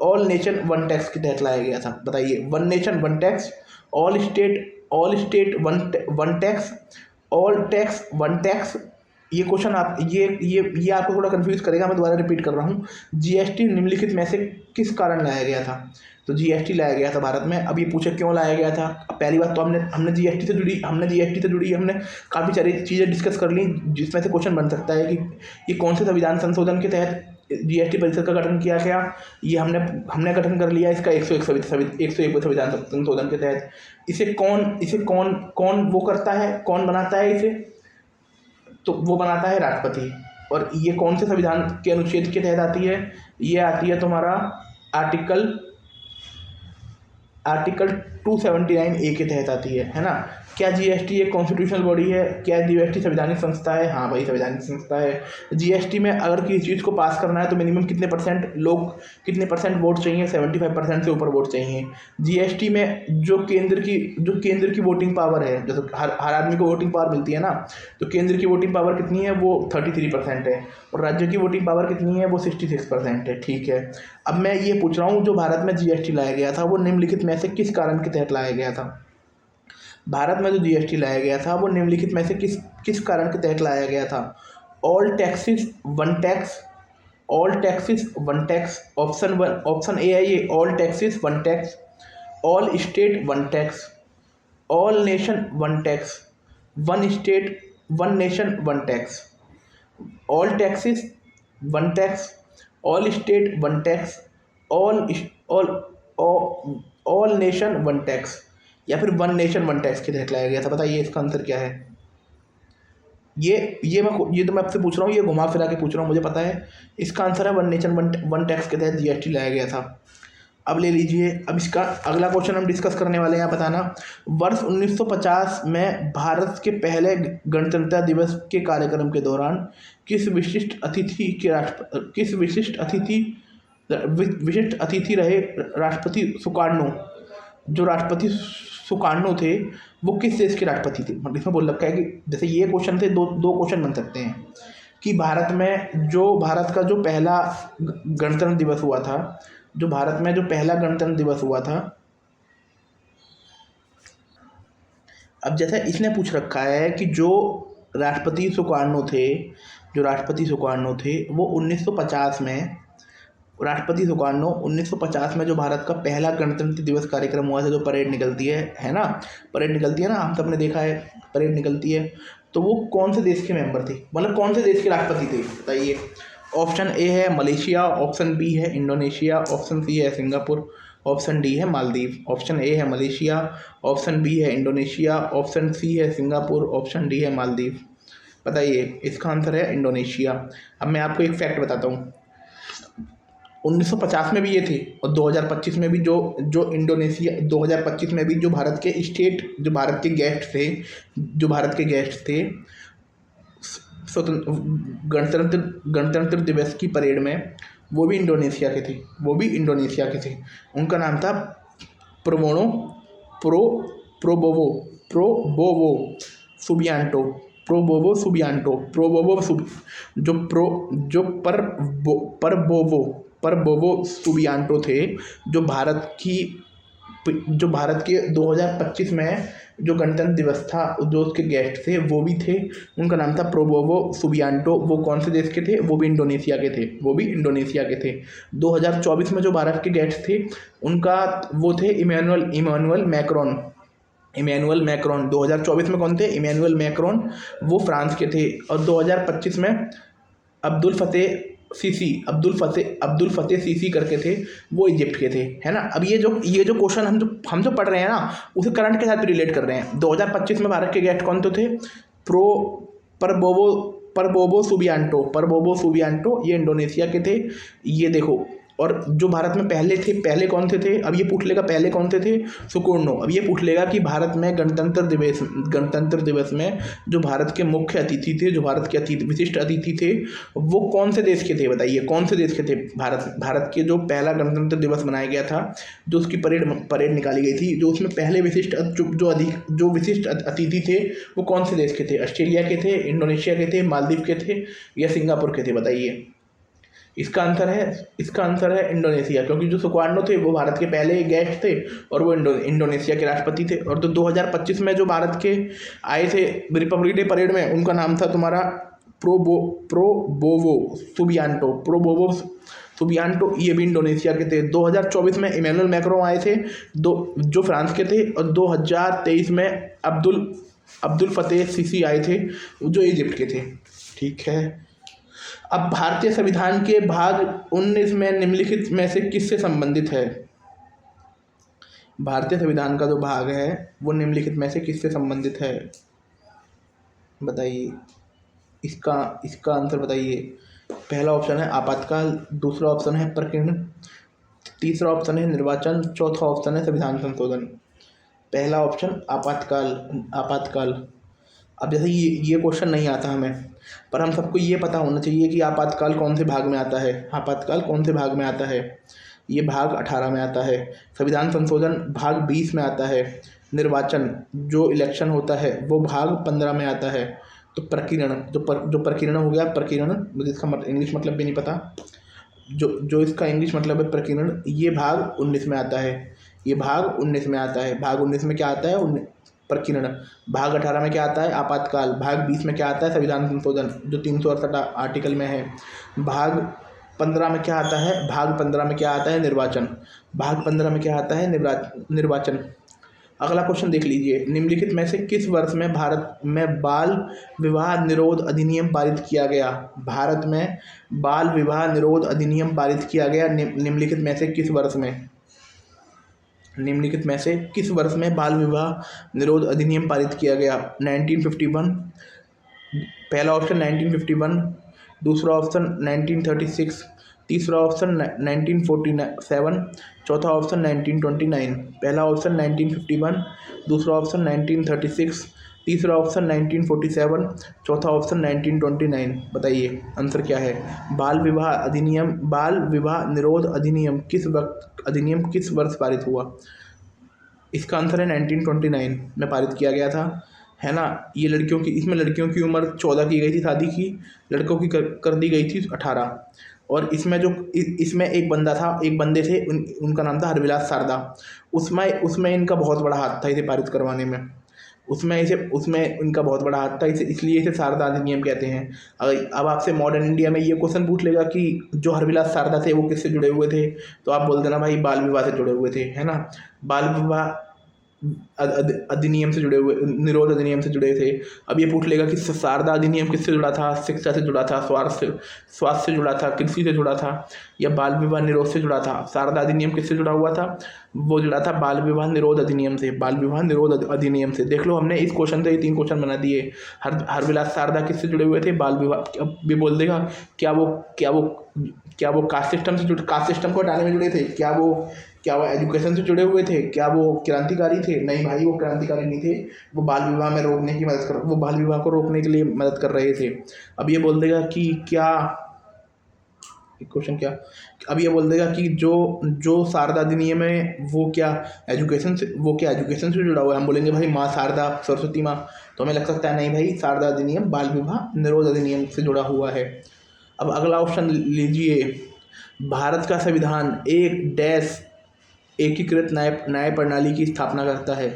Speaker 1: ऑल नेशन वन टैक्स के तहत लाया गया था। बताइए, one nation one tax, all state one tax, all tax one tax. ये क्वेश्चन आप ये आपको थोड़ा कंफ्यूज करेगा, मैं दोबारा रिपीट कर रहा हूँ। जीएसटी निम्नलिखित में से किस कारण लाया गया था। तो जीएसटी लाया गया था भारत में। अब ये पूछे क्यों लाया गया था। पहली बात तो हमने जीएसटी से जुड़ी हमने काफ़ी सारी चीज़ें डिस्कस कर ली, जिसमें से क्वेश्चन बन सकता है कि ये कौन से संविधान संशोधन के तहत जीएसटी परिषद का गठन किया गया। ये हमने गठन कर लिया इसका 101 संविधान संशोधन के तहत। इसे कौन वो करता है, कौन बनाता है इसे, तो वो बनाता है राष्ट्रपति। और ये कौन से संविधान के अनुच्छेद के तहत आती है, ये आती है तुम्हारा आर्टिकल 279A के तहत आती है ना। क्या जीएसटी एक कॉन्स्टिट्यूशनल बॉडी है, क्या जीएसटी संवैधानिक संस्था है। हाँ भाई, संवैधानिक संस्था है। जीएसटी में अगर किसी चीज़ को पास करना है तो मिनिमम कितने परसेंट वोट चाहिए, 75% से ऊपर वोट चाहिए। जीएसटी में जो केंद्र की वोटिंग पावर है, जैसे हर आदमी को वोटिंग पावर मिलती है ना, तो केंद्र की वोटिंग पावर कितनी है, वो 33% है, और राज्य की वोटिंग पावर कितनी है, वो 66% है। ठीक है, अब मैं ये पूछ रहा हूँ, जो भारत में जीएसटी लाया गया था वो निम्नलिखित में से किस कारण के तहत लाया गया था। भारत में जो जीएसटी लाया गया था वो निम्नलिखित में से किस कारण के तहत लाया गया था। All taxes one tax, option A है ये, all taxes one tax, all state one tax, all nation one tax, one state one nation one tax, all taxes one tax, all state one tax, all nation one tax, या फिर one nation one tax के तहत लाया गया था। बताइए इसका answer क्या है। ये तो मैं आपसे पूछ रहा हूँ, ये घुमा फिरा के पूछ रहा हूँ, मुझे पता है। इसका आंसर है वन नेशन वन टैक्स के तहत जीएसटी लाया गया था। अब ले लीजिए, अब इसका अगला क्वेश्चन हम डिस्कस करने वाले हैं। बताना, वर्ष 1950 में भारत के पहले गणतंत्र दिवस के कार्यक्रम के दौरान किस विशिष्ट अतिथि रहे राष्ट्रपति सुकार्नो। जो राष्ट्रपति सुकार्नो थे वो किस देश के राष्ट्रपति थे। मतलब इसमें बोल रखा है कि जैसे ये क्वेश्चन से दो क्वेश्चन बन सकते हैं कि भारत का जो पहला गणतंत्र दिवस हुआ था, अब जैसे इसने पूछ रखा है कि जो राष्ट्रपति सुकार्नो थे वो 1950 में, राष्ट्रपति सुकार्नो 1950 में जो भारत का पहला गणतंत्र दिवस कार्यक्रम हुआ था, जो परेड निकलती है ना, हम सबने देखा है परेड निकलती है, तो वो कौन से देश के मेंबर थे, मतलब कौन से देश के राष्ट्रपति थे। बताइए। ऑप्शन ए है मलेशिया, ऑप्शन बी है इंडोनेशिया, ऑप्शन सी है सिंगापुर, ऑप्शन डी है मालदीव। ऑप्शन ए है मलेशिया, ऑप्शन बी है इंडोनेशिया, ऑप्शन सी है सिंगापुर, ऑप्शन डी है मालदीव। बताइए, इसका आंसर है इंडोनेशिया। अब मैं आपको एक फैक्ट बताता हूँ। 1950 में भी ये थे, और 2025 में भी जो इंडोनेशिया 2025 में भी जो भारत के स्टेट जो भारत के गेस्ट थे स्वतंत्र गणतंत्र दिवस की परेड में, वो भी इंडोनेशिया के थे। उनका नाम था pro bono pro Prabowo Prabowo Subianto Prabowo Subianto Prabowo सुब जो प्रो जो पर परबोवो परबोवो सुबियांटो थे, जो भारत के 2025 में जो गणतंत्र दिवस था, जो उसके गेस्ट थे वो भी थे। उनका नाम था प्रोबोवो सुबियांटो। वो कौन से देश के थे? वो भी इंडोनेशिया के थे। 2024 में जो भारत के गेस्ट थे उनका वो थे इमैनुअल मैक्रोन। 2024 में कौन थे? इमैनुअल मैक्रोन, वो फ्रांस के थे। और 2025 में अब्दुल फतेह सीसी करके थे, वो इजिप्ट के थे, है ना। अब ये जो क्वेश्चन हम जो पढ़ रहे हैं ना, उसे करंट के साथ रिलेट कर रहे हैं। 2025 में भारत के गेस्ट कौन तो थे? परबोवो सुबियांटो, ये इंडोनेशिया के थे। ये देखो, और जो भारत में पहले कौन से थे? अब ये पूछ लेगा पहले कौन से थे? सुकर्णो। अब ये पूछ लेगा कि भारत में गणतंत्र दिवस में जो भारत के मुख्य अतिथि थे, जो भारत के विशिष्ट अतिथि थे, वो कौन से देश के थे? बताइए, कौन से देश के थे? भारत के जो पहला गणतंत्र दिवस मनाया गया था, जो उसकी परेड निकाली गई थी, जो उसमें पहले विशिष्ट अतिथि थे, वो कौन से देश के थे? ऑस्ट्रेलिया के थे, इंडोनेशिया के थे, मालदीव के थे, या सिंगापुर के थे? बताइए। इसका आंसर है इंडोनेशिया, क्योंकि जो सुकर्णो थे वो भारत के पहले गेस्ट थे और वो इंडोनेशिया के राष्ट्रपति थे। और तो 2025 में जो भारत के आए थे रिपब्लिक डे परेड में, उनका नाम था तुम्हारा प्रोबोवो सुबियांटो, ये भी इंडोनेशिया के थे। 2024 में इमैनुअल मैक्रोन आए थे, जो फ्रांस के थे। और 2023 में अब्दुल फतेह सीसी आए थे, जो इजिप्ट के थे। ठीक है। अब भारतीय संविधान के भाग 19 में निम्नलिखित में से किससे संबंधित है? भारतीय संविधान का जो भाग है वो निम्नलिखित में से किससे संबंधित है? बताइए, इसका आंसर बताइए। पहला ऑप्शन है आपातकाल, दूसरा ऑप्शन है प्रकीर्णन, तीसरा ऑप्शन है निर्वाचन, चौथा ऑप्शन है संविधान संशोधन। पहला ऑप्शन आपातकाल। अब जैसे ये क्वेश्चन नहीं आता हमें, पर हम सबको ये पता होना चाहिए कि आपातकाल कौन से भाग में आता है। ये भाग 18 में आता है। संविधान संशोधन भाग 20 में आता है। निर्वाचन जो इलेक्शन होता है वो भाग 15 में आता है। तो प्रकीर्णन जो प्रकीर्णन हो गया, मुझे इसका इंग्लिश मतलब भी नहीं पता, जो इसका इंग्लिश मतलब है प्रकीर्णन, ये भाग 19 में आता है। भाग 19 में क्या आता है? प्रकीर्णन। भाग 18 में क्या आता है? आपातकाल। भाग 20 में क्या आता है? संविधान संशोधन, जो 368 आर्टिकल में है। भाग 15 में क्या आता है? निर्वाचन। भाग 15 में क्या आता है? निर्वाचन। अगला क्वेश्चन देख लीजिए। निम्नलिखित में से किस वर्ष में भारत में बाल विवाह निरोध अधिनियम पारित किया गया? भारत में बाल विवाह निरोध अधिनियम पारित किया गया निम्नलिखित में से किस वर्ष में बाल विवाह निरोध अधिनियम पारित किया गया? 1951, पहला ऑप्शन 1951, दूसरा ऑप्शन 1936, तीसरा ऑप्शन 1947, चौथा ऑप्शन 1929। पहला ऑप्शन 1951, दूसरा ऑप्शन 1936, तीसरा ऑप्शन 1947, चौथा ऑप्शन 1929। बताइए आंसर क्या है? बाल विवाह निरोध अधिनियम किस वर्ष पारित हुआ? इसका आंसर है 1929 में पारित किया गया था, है ना। ये इसमें लड़कियों की उम्र 14 की गई थी शादी की, लड़कों की कर दी गई थी 18। और इसमें एक बंदे थे, उनका नाम था हरविलास शारदा। उसमें इनका बहुत बड़ा हाथ था इसे पारित करवाने में। उसमें इनका बहुत बड़ा हाथ था, इसलिए इसे शारदा अधिनियम कहते हैं। अब आपसे मॉडर्न इंडिया में ये क्वेश्चन पूछ लेगा कि जो हरविलास शारदा थे वो किससे जुड़े हुए थे, तो आप बोल देना भाई बाल विवाह से जुड़े हुए थे, है ना। बाल विवाह अधिनियम से जुड़े हुए, निरोध अधिनियम से जुड़े थे। अब ये पूछ लेगा कि शारदा अधिनियम किससे जुड़ा था? शिक्षा से जुड़ा था, स्वास्थ्य से जुड़ा था, कृषि से जुड़ा था, या बाल विवाह निरोध से जुड़ा था? शारदा अधिनियम किससे जुड़ा हुआ था? वो जुड़ा था बाल विवाह निरोध अधिनियम से, बाल विवाह निरोध अधिनियम से। देख लो हमने इस क्वेश्चन से ही 3 क्वेश्चन बना दिए। हरविलास शारदा किससे जुड़े हुए थे? बाल विवाह। अब भी बोल देगा क्या वो कास्ट सिस्टम को हटाने में जुड़े थे? क्या वो एजुकेशन से जुड़े हुए थे? क्या वो क्रांतिकारी थे? नहीं भाई, वो क्रांतिकारी नहीं थे। वो बाल विवाह में रोकने की मदद कर वो बाल विवाह को रोकने के लिए मदद कर रहे थे। अब ये बोल देगा कि क्या क्वेश्चन क्या अब ये बोल देगा कि जो जो शारदा अधिनियम है वो क्या एजुकेशन से जुड़ा हुआ है? हम बोलेंगे भाई माँ शारदा, सरस्वती माँ। तो हमें लग सकता है नहीं भाई, शारदा अधिनियम बाल विवाह निरोध अधिनियम से जुड़ा हुआ है। अब अगला ऑप्शन लीजिए। भारत का संविधान एक डैश एकीकृत न्याय प्रणाली की स्थापना करता है।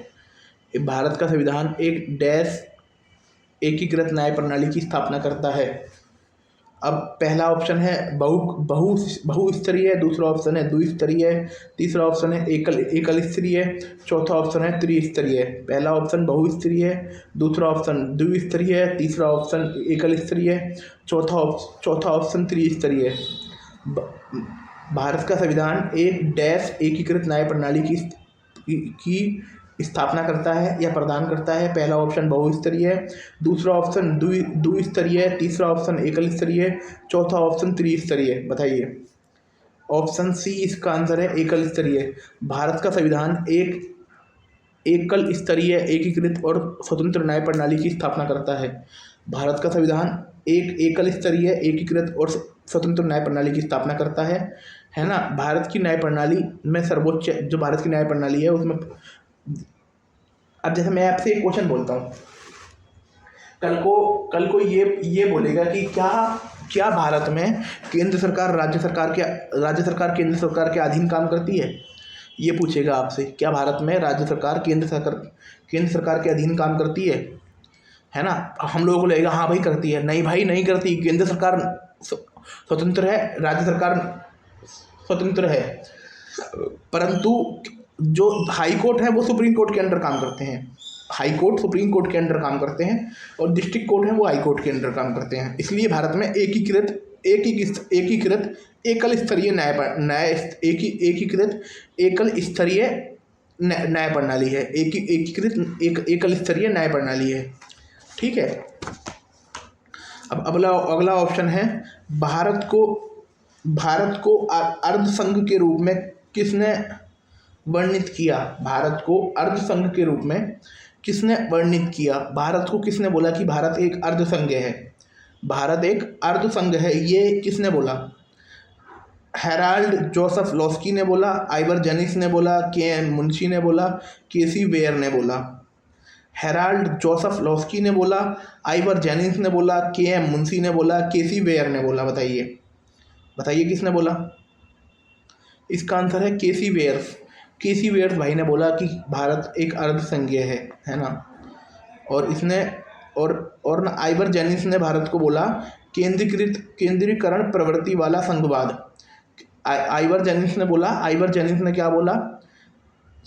Speaker 1: भारत का संविधान एक डैश एकीकृत न्याय प्रणाली की स्थापना करता है। अब पहला ऑप्शन है बहुस्तरीय, दूसरा ऑप्शन है द्विस्तरीय, तीसरा ऑप्शन है एकल स्तरीय, चौथा ऑप्शन है त्रिस्तरीय। पहला ऑप्शन बहुस्तरीय, दूसरा ऑप्शन द्विस्तरीय, तीसरा ऑप्शन एकल स्तरीय, चौथा ऑप्शन त्रिस्तरीय। भारत का संविधान एक डैश एकीकृत न्याय प्रणाली की स्थापना करता है या प्रदान करता है। पहला ऑप्शन बहुस्तरीय, दूसरा ऑप्शन द्विस्तरीय, तीसरा ऑप्शन एकल स्तरीय, चौथा ऑप्शन त्रिस्तरीय। बताइए। ऑप्शन सी इसका आंसर है एकल स्तरीय। भारत का संविधान एक एकल स्तरीय एकीकृत और स्वतंत्र न्याय प्रणाली की स्थापना करता है। भारत का संविधान एक एकल स्तरीय एकीकृत और स्वतंत्र न्याय प्रणाली की स्थापना करता है ना। भारत की न्याय प्रणाली में सर्वोच्च जो भारत की न्याय प्रणाली है उसमें, अब जैसे मैं आपसे एक क्वेश्चन बोलता हूँ, कल को ये बोलेगा कि क्या भारत में केंद्र सरकार राज्य सरकार केंद्र सरकार के अधीन काम करती है? ये पूछेगा आपसे। क्या भारत में राज्य सरकार केंद्र सरकार के अधीन काम करती है ना। हम लोगों को लगेगा हाँ भाई करती है। नहीं भाई, नहीं करती। केंद्र सरकार स्वतंत्र है, राज्य सरकार स्वतंत्र है, परंतु जो हाई कोर्ट है वो सुप्रीम कोर्ट के अंडर काम करते हैं। हाई कोर्ट सुप्रीम कोर्ट के अंडर काम करते हैं और डिस्ट्रिक्ट कोर्ट है वो हाई कोर्ट के अंडर काम करते हैं। इसलिए भारत में एकीकृत एकल स्तरीय न्याय प्रणाली है। एकीकृत एकल स्तरीय न्याय प्रणाली है। ठीक है। अब अगला ऑप्शन है, भारत को अर्ध संघ के रूप में किसने वर्णित किया? भारत को अर्ध संघ के रूप में किसने वर्णित किया? भारत को किसने बोला कि भारत एक अर्ध संघ है? भारत एक अर्ध संघ है, ये किसने बोला? हेराल्ड जोसेफ लॉस्की ने बोला, आइवर जेनिस ने बोला, के.एम. मुंशी ने बोला, केसी वेयर ने बोला। हेराल्ड जोसेफ लॉस्की ने बोला, आइवर जेनिस ने बोला, के.एम. मुंशी ने बोला, केसी वेयर ने बोला। बताइए किसने बोला? इसका आंसर है केसी वेयर्स भाई ने बोला कि भारत एक अर्ध संघीय है ना। और इसने और ना आइवर जेनिस ने भारत को बोला केंद्रीकरण प्रवृत्ति वाला संघवाद। आइवर जेनिस ने क्या बोला?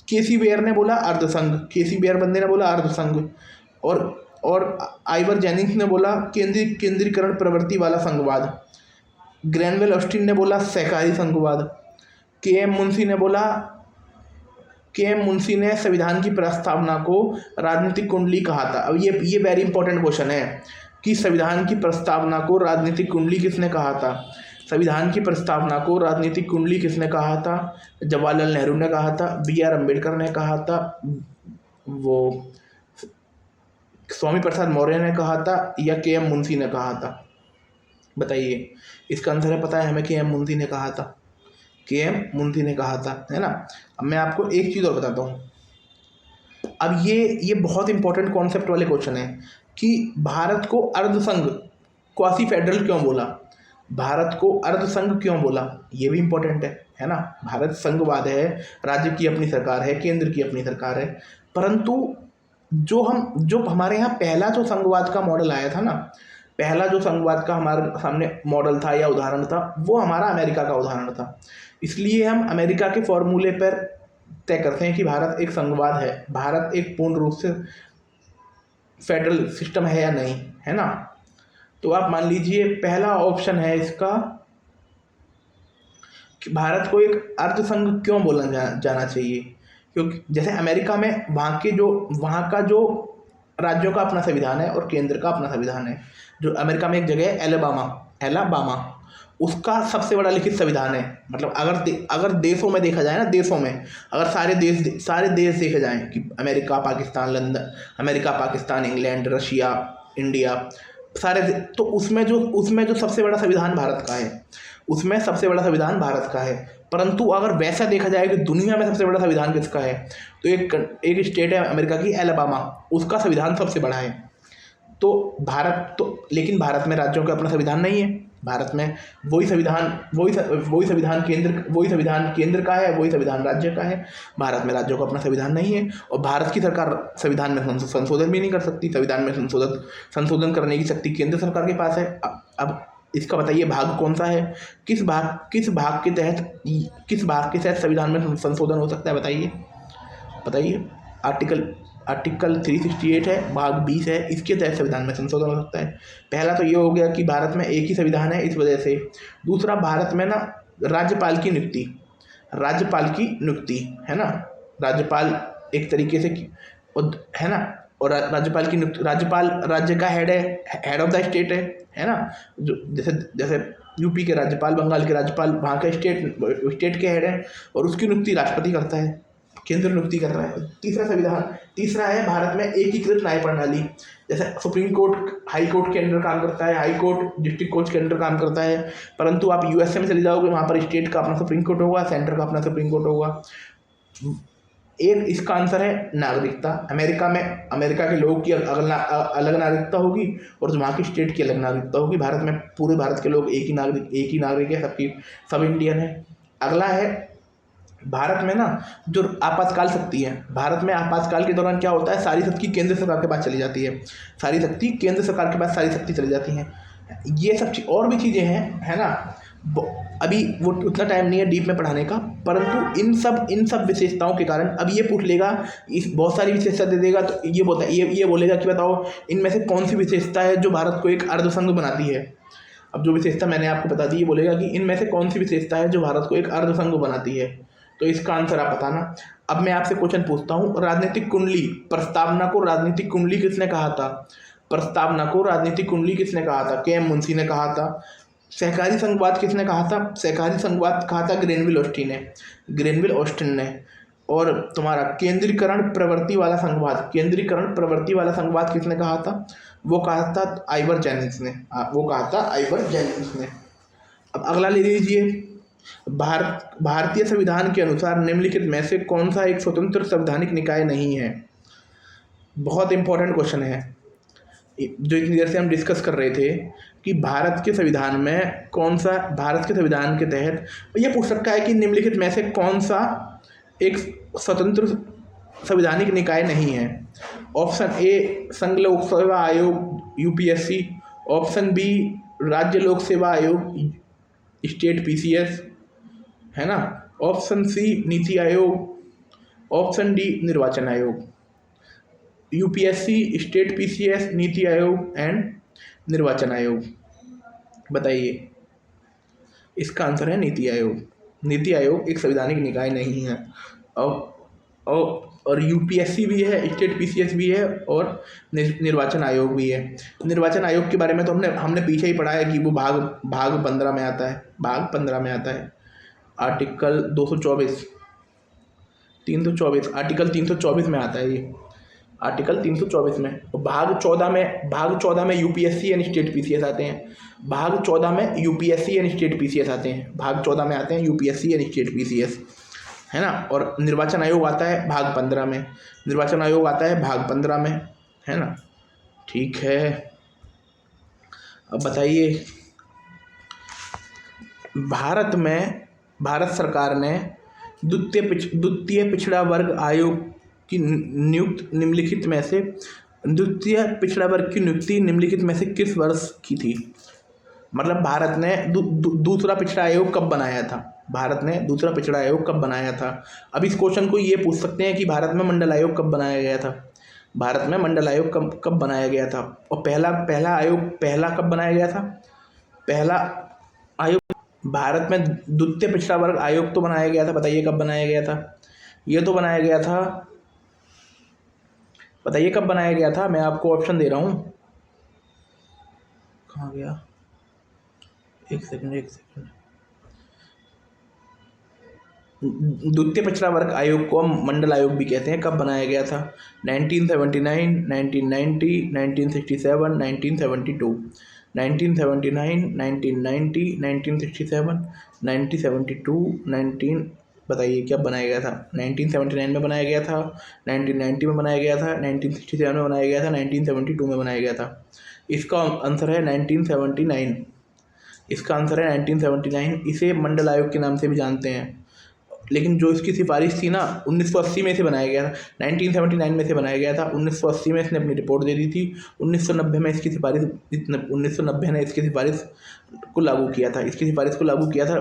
Speaker 1: केसी वेयर ने बोला अर्ध संघ, केसी वेयर बंदे ने बोला अर्ध संघ, और आइवर जेनिस ने बोला केंद्रीकरण प्रवृत्ति वाला संघवाद। ग्रैनवेल ऑस्टिन ने बोला सहकारी संघवाद। के.एम. मुंशी ने संविधान की प्रस्तावना को राजनीतिक कुंडली कहा था। अब ये वेरी इंपॉर्टेंट क्वेश्चन है कि संविधान की प्रस्तावना को राजनीतिक कुंडली किसने कहा था? संविधान की प्रस्तावना को राजनीतिक कुंडली किसने कहा था? जवाहरलाल नेहरू ने कहा था, बी.आर. अम्बेडकर ने कहा था, वो स्वामी प्रसाद मौर्य ने कहा था, या के.एम. मुंशी ने कहा था? बताइए। इसका आंसर है, पता है हमें, के.एम. मुंशी ने कहा था। के.एम. मुंशी ने कहा था, है ना। अब मैं आपको एक चीज़ और बताता हूँ। अब ये बहुत इंपॉर्टेंट कॉन्सेप्ट वाले क्वेश्चन है कि भारत को अर्ध संघ क्वासी फेडरल क्यों बोला? भारत को अर्ध संघ क्यों बोला? ये भी इंपॉर्टेंट है ना। भारत संघवाद है, राज्य की अपनी सरकार है, केंद्र की अपनी सरकार है, परंतु जो हमारे यहाँ पहला जो संघवाद का मॉडल आया था ना, पहला जो संघवाद का हमारे सामने मॉडल था या उदाहरण था, वो हमारा अमेरिका का उदाहरण था। इसलिए हम अमेरिका के फॉर्मूले पर तय करते हैं कि भारत एक संघवाद है, भारत एक पूर्ण रूप से फेडरल सिस्टम है या नहीं, है ना। तो आप मान लीजिए पहला ऑप्शन है इसका कि भारत को एक अर्धसंघ क्यों बोला जाना चाहिए? क्योंकि जैसे अमेरिका में वहाँ का जो राज्यों का अपना संविधान है और केंद्र का अपना संविधान है। जो अमेरिका में एक जगह है एलाबामा, एलाबामा, उसका सबसे बड़ा लिखित संविधान है। मतलब अगर देशों में देखा जाए ना, देशों में अगर सारे देश देखे जाएं कि America, Pakistan, London, America, Pakistan, England, Russia, India, तो उसमें जो सबसे बड़ा संविधान भारत का है, उसमें सबसे बड़ा संविधान भारत का है। परंतु अगर वैसा देखा जाए कि दुनिया में सबसे बड़ा संविधान किसका है, तो एक स्टेट है अमेरिका की, एलाबामा, उसका संविधान सबसे बड़ा है। लेकिन भारत में राज्यों का अपना संविधान नहीं है। भारत में वही संविधान केंद्र का है, वही संविधान राज्य का है। भारत में राज्यों का अपना संविधान नहीं है और भारत की सरकार संविधान में संशोधन भी नहीं कर सकती। संविधान में संशोधन करने की शक्ति केंद्र सरकार के पास है। अब इसका बताइए भाग कौन सा है? किस भाग के तहत संविधान में संशोधन हो सकता है? बताइए। आर्टिकल 368 है, भाग 20 है, इसके तहत संविधान में संशोधन हो सकता है। पहला तो ये हो गया कि भारत में एक ही संविधान है, इस वजह से। दूसरा, भारत में ना राज्यपाल की नियुक्ति है ना, राज्यपाल एक तरीके से है ना, और राज्यपाल राज्य का हेड ऑफ द स्टेट है ना। जो जैसे यूपी के राज्यपाल, बंगाल के राज्यपाल वहाँ के स्टेट के हेड है, और उसकी नियुक्ति राष्ट्रपति करता है, केंद्र नियुक्ति कर रहा है। तीसरा है भारत में एकीकृत न्याय प्रणाली। जैसे सुप्रीम कोर्ट हाई कोर्ट के अंडर काम करता है, हाई कोर्ट डिस्ट्रिक्ट कोर्ट के अंडर काम करता है। परंतु आप यूएसए में चले जाओगे, वहाँ पर स्टेट का अपना सुप्रीम कोर्ट होगा, सेंटर का अपना सुप्रीम कोर्ट होगा। इसका आंसर है नागरिकता। अमेरिका के लोगों की अलग नागरिकता होगी और वहाँ की स्टेट की अलग नागरिकता होगी। भारत में पूरे भारत के लोग एक ही नागरिक है, सब इंडियन है। अगला है भारत में ना जो आपातकाल शक्ति है, भारत में आपातकाल के दौरान क्या होता है, सारी शक्ति केंद्र सरकार के पास चली जाती है। सारी शक्ति चली जाती है। ये सब और भी चीज़ें हैं, है ना। अभी वो उतना टाइम नहीं है डीप में पढ़ाने का, परंतु इन सब विशेषताओं के कारण अब ये पूछ लेगा, बहुत सारी विशेषता दे देगा, तो ये बोलेगा कि बताओ इनमें से कौन सी विशेषता है जो भारत को एक अर्धसंघ बनाती है। अब जो विशेषता मैंने आपको बता दी, ये बोलेगा कि इनमें से कौन सी विशेषता है जो भारत को एक अर्धसंघ बनाती है। तो इसका आंसर आप बताना। अब मैं आपसे क्वेश्चन पूछता हूँ, राजनीतिक कुंडली, प्रस्तावना को राजनीतिक कुंडली किसने कहा था? के एम मुंशी ने कहा था। सहकारी संघवाद किसने कहा था? सहकारी संघवाद कहा था ग्रेनविल ऑस्टिन ने। और तुम्हारा केंद्रीकरण प्रवृत्ति वाला संघवाद किसने कहा था? वो कहा था आइवर जेनिंग्स ने। अब अगला ले लीजिए, भारतीय संविधान के अनुसार निम्नलिखित में से कौन सा एक स्वतंत्र संवैधानिक निकाय नहीं है? बहुत इंपॉर्टेंट क्वेश्चन है, जो इतनी देर से हम डिस्कस कर रहे थे कि भारत के संविधान के तहत ये पूछ सकता है कि निम्नलिखित में से कौन सा एक स्वतंत्र संवैधानिक निकाय नहीं है। ऑप्शन ए संघ लोक सेवा आयोग यूपीएससी, ऑप्शन बी राज्य लोक सेवा आयोग स्टेट पीसीएस, है ना, option C NITI Aayog, option D निर्वाचन आयोग। UPSC, state PCS, NITI Aayog and निर्वाचन आयोग। बताइए, इसका आंसर है नीति आयोग। नीति आयोग एक संवैधानिक निकाय नहीं है। और यूपीएससी भी है, स्टेट पीसीएस भी है और निर्वाचन आयोग भी है। निर्वाचन आयोग के बारे में तो हमने पीछे ही पढ़ा है कि वो भाग 15 में आता है। आर्टिकल 324 आर्टिकल 324 में आता है ये, आर्टिकल 324 में। भाग 14 में यूपीएससी एंड स्टेट पीसीएस आते हैं। भाग 14 में यूपीएससी एंड स्टेट पीसीएस आते हैं। भाग 14 में आते हैं यूपीएससी एंड स्टेट पीसीएस, है ना। और निर्वाचन आयोग आता है भाग 15 में। है ना। ठीक है, अब बताइए, भारत सरकार ने द्वितीय पिछड़ा वर्ग आयोग की निम्नलिखित में से द्वितीय पिछड़ा वर्ग की नियुक्ति निम्नलिखित में से किस वर्ष की थी? मतलब भारत ने दूसरा पिछड़ा आयोग कब बनाया था? अब इस क्वेश्चन को ये पूछ सकते हैं कि भारत में मंडल आयोग कब बनाया गया था? और पहला आयोग कब बनाया गया था? पहला आयोग भारत में द्वितीय पिछड़ा वर्ग आयोग तो बनाया गया था, बताइए कब बनाया गया था? ये तो बनाया गया था, बताइए कब बनाया गया था? मैं आपको ऑप्शन दे रहा हूँ। कहाँ गया? एक सेकंड। द्वितीय पिछड़ा वर्ग आयोग को हम मंडल आयोग भी कहते हैं। कब बनाया गया था? 1979, 1990, 1967, 1972। 1979, 1990, 1967, 1972, 19 बताइए क्या बनाया गया था? 1979 में बनाया गया था, 1990 में बनाया गया था, 1967 में बनाया गया था, 1972 में बनाया गया था। इसका आंसर है 1979। इसका आंसर है 1979। इसे मंडल आयोग के नाम से भी जानते हैं। लेकिन जो इसकी सिफारिश थी ना 1980 में से बनाया गया था, 1979 में से बनाया गया था, 1980 में इसने अपनी रिपोर्ट दे दी थी, 1990 में इसकी सिफारिश 1990 ने इसकी सिफारिश को लागू किया था। इसकी सिफारिश को लागू किया था।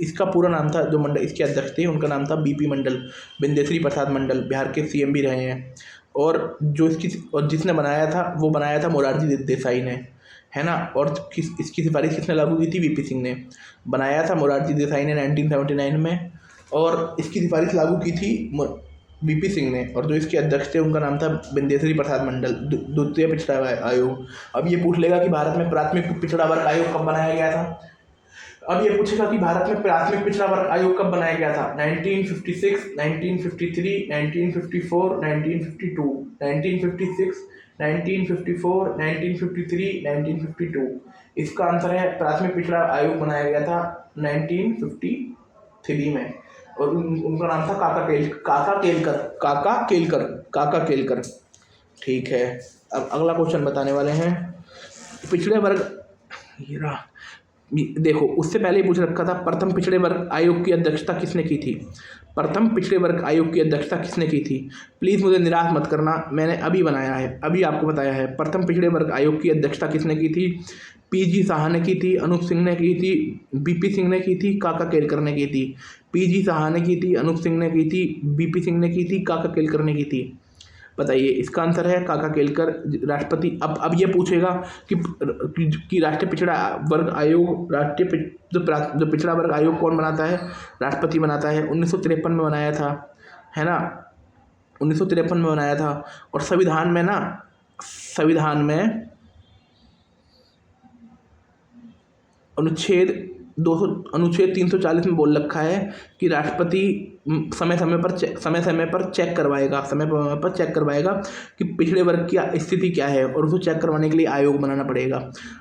Speaker 1: इसका पूरा नाम था, जो मंडल इसके अध्यक्ष थे उनका नाम था बीपी मंडल, बिंदेश्वरी प्रसाद मंडल। बिहार के सीएम भी रहे हैं। और जिसने बनाया था वो बनाया था मोरारजी देसाई ने, है ना। और इसकी सिफारिश किसने लागू की थी? वीपी सिंह ने बनाया था, मोरारजी देसाई ने 1979 में। और इसकी सिफारिश लागू की थी वीपी सिंह ने। और जो इसके अध्यक्ष थे उनका नाम था बिंदेश्वरी प्रसाद मंडल, द्वितीय पिछड़ा आयोग। अब ये पूछ लेगा कि भारत में प्राथमिक पिछड़ा वर्ग आयोग कब बनाया गया था? अब ये पूछेगा कि भारत में प्राथमिक पिछड़ा वर्ग आयोग कब बनाया गया था? 1956, 1953, 1954, 1952, 1956, 1954, 1953, 1952। इसका आंसर है प्राथमिक पिछड़ा आयोग बनाया गया था 1953 में। और उनका नाम था काका केलकर। ठीक है, अब अगला क्वेश्चन बताने वाले हैं। पिछड़े वर्ग, ये रहा, देखो उससे पहले ही पूछ रखा था, प्रथम पिछड़े वर्ग आयोग की अध्यक्षता किसने की थी? प्रथम पिछड़े वर्ग आयोग की अध्यक्षता किसने की थी? प्लीज़ मुझे निराश मत करना, मैंने अभी बनाया है, अभी आपको बताया है। प्रथम पिछड़े वर्ग आयोग की अध्यक्षता किसने की थी? पीजी साहा ने की थी, अनूप सिंह ने की थी, बीपी सिंह ने की थी, काका केलकर ने की थी। पीजी साहा ने की थी, अनूप सिंह ने की थी, बीपी सिंह ने की थी, काका केलकर ने की थी। बताइए, इसका आंसर है काका केलकर, राष्ट्रपति। अब ये पूछेगा कि राष्ट्रीय पिछड़ा वर्ग आयोग, जो पिछड़ा वर्ग आयोग कौन बनाता है? राष्ट्रपति बनाता है। 1953 में बनाया था, है ना, 1953 में बनाया था। और संविधान में अनुच्छेद 340 में बोल रखा है कि राष्ट्रपति समय समय पर चेक करवाएगा कि पिछड़े वर्ग की स्थिति क्या है, और उसको चेक करवाने के लिए आयोग बनाना पड़ेगा।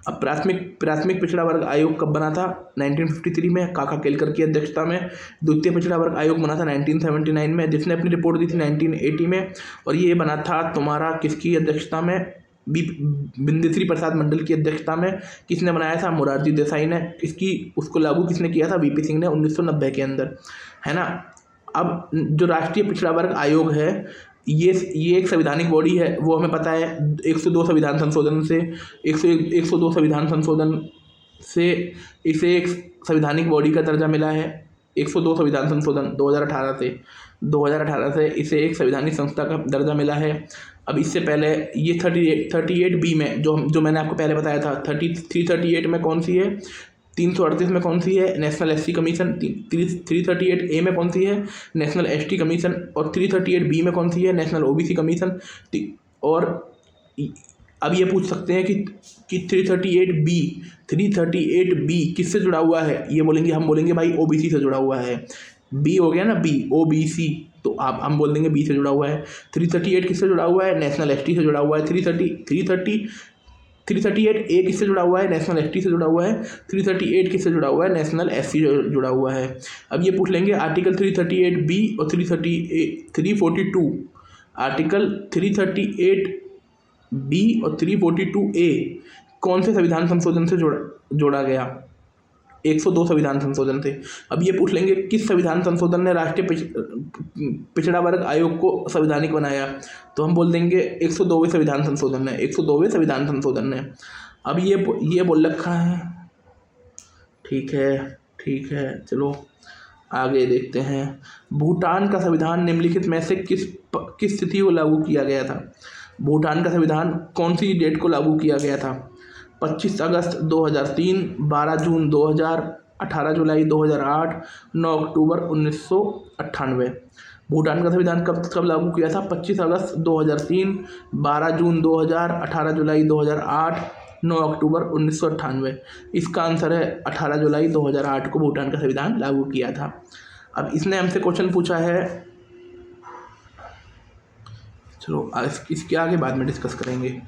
Speaker 1: अब प्राथमिक पिछड़ा वर्ग आयोग कब बना था? 1953 में, काका केलकर की अध्यक्षता में। द्वितीय पिछड़ा वर्ग आयोग बना था 1979 में, जिसने अपनी रिपोर्ट दी थी 1980 में। और ये बना था तुम्हारा किसकी अध्यक्षता में? बिंदेश्वरी प्रसाद मंडल की अध्यक्षता में। किसने बनाया था? मोरारजी देसाई ने। उसको लागू किसने किया था? वीपी सिंह ने 1990 के अंदर, है ना। अब जो राष्ट्रीय पिछड़ा वर्ग आयोग है, ये एक संवैधानिक बॉडी है, वो हमें पता है। 102 संविधान संशोधन से 102 संविधान संशोधन से इसे एक संवैधानिक बॉडी का दर्जा मिला है। 102 संविधान संशोधन 2018 से इसे एक संवैधानिक संस्था का दर्जा मिला है। अब इससे पहले ये 38B में, जो मैंने आपको पहले बताया था, 338 में कौन सी है? 338 में कौन सी है? National SC commission. 338A में कौन सी है? National ST commission. और 338B में कौन सी है? National OBC commission. और अब ये पूछ सकते हैं कि 338B किससे जुड़ा हुआ है? हम बोलेंगे भाई ओबीसी से जुड़ा हुआ है। बी हो गया ना, बी, ओबीसी, तो हम बोल देंगे बी से जुड़ा हुआ है। 338 किससे जुड़ा हुआ है? नेशनल एसटी से जुड़ा हुआ है। 338A किससे जुड़ा हुआ है? नेशनल एसटी से जुड़ा हुआ है। 338 किससे जुड़ा हुआ है? नेशनल एससी से जुड़ा हुआ है। अब ये पूछ लेंगे आर्टिकल 338B और 342, आर्टिकल 338B और 342A कौन से संविधान संशोधन से जोड़ा गया? 102 संविधान संशोधन से। अब ये पूछ लेंगे किस संविधान संशोधन ने राष्ट्रीय पिछड़ा वर्ग आयोग को संवैधानिक बनाया? तो हम बोल देंगे 102वें संविधान संशोधन ने, 102वें संविधान संशोधन ने। अब ये बोल रखा है। ठीक है, चलो आगे देखते हैं। भूटान का संविधान निम्नलिखित में से किस तिथि को लागू किया गया था? भूटान का संविधान कौन सी डेट को लागू किया गया था? 25 अगस्त 2003, 12 जून 2000, 18 जुलाई 2008, 9 अक्टूबर 1998। भूटान का संविधान कब लागू किया था? 25 अगस्त 2003, 12 जून 2000, 18 जुलाई 2008, 9 अक्टूबर 1998। इसका आंसर है 18 जुलाई 2008 को भूटान का संविधान लागू किया था। अब इसने हमसे क्वेश्चन पूछा है, चलो इसके आगे बाद में डिस्कस करेंगे।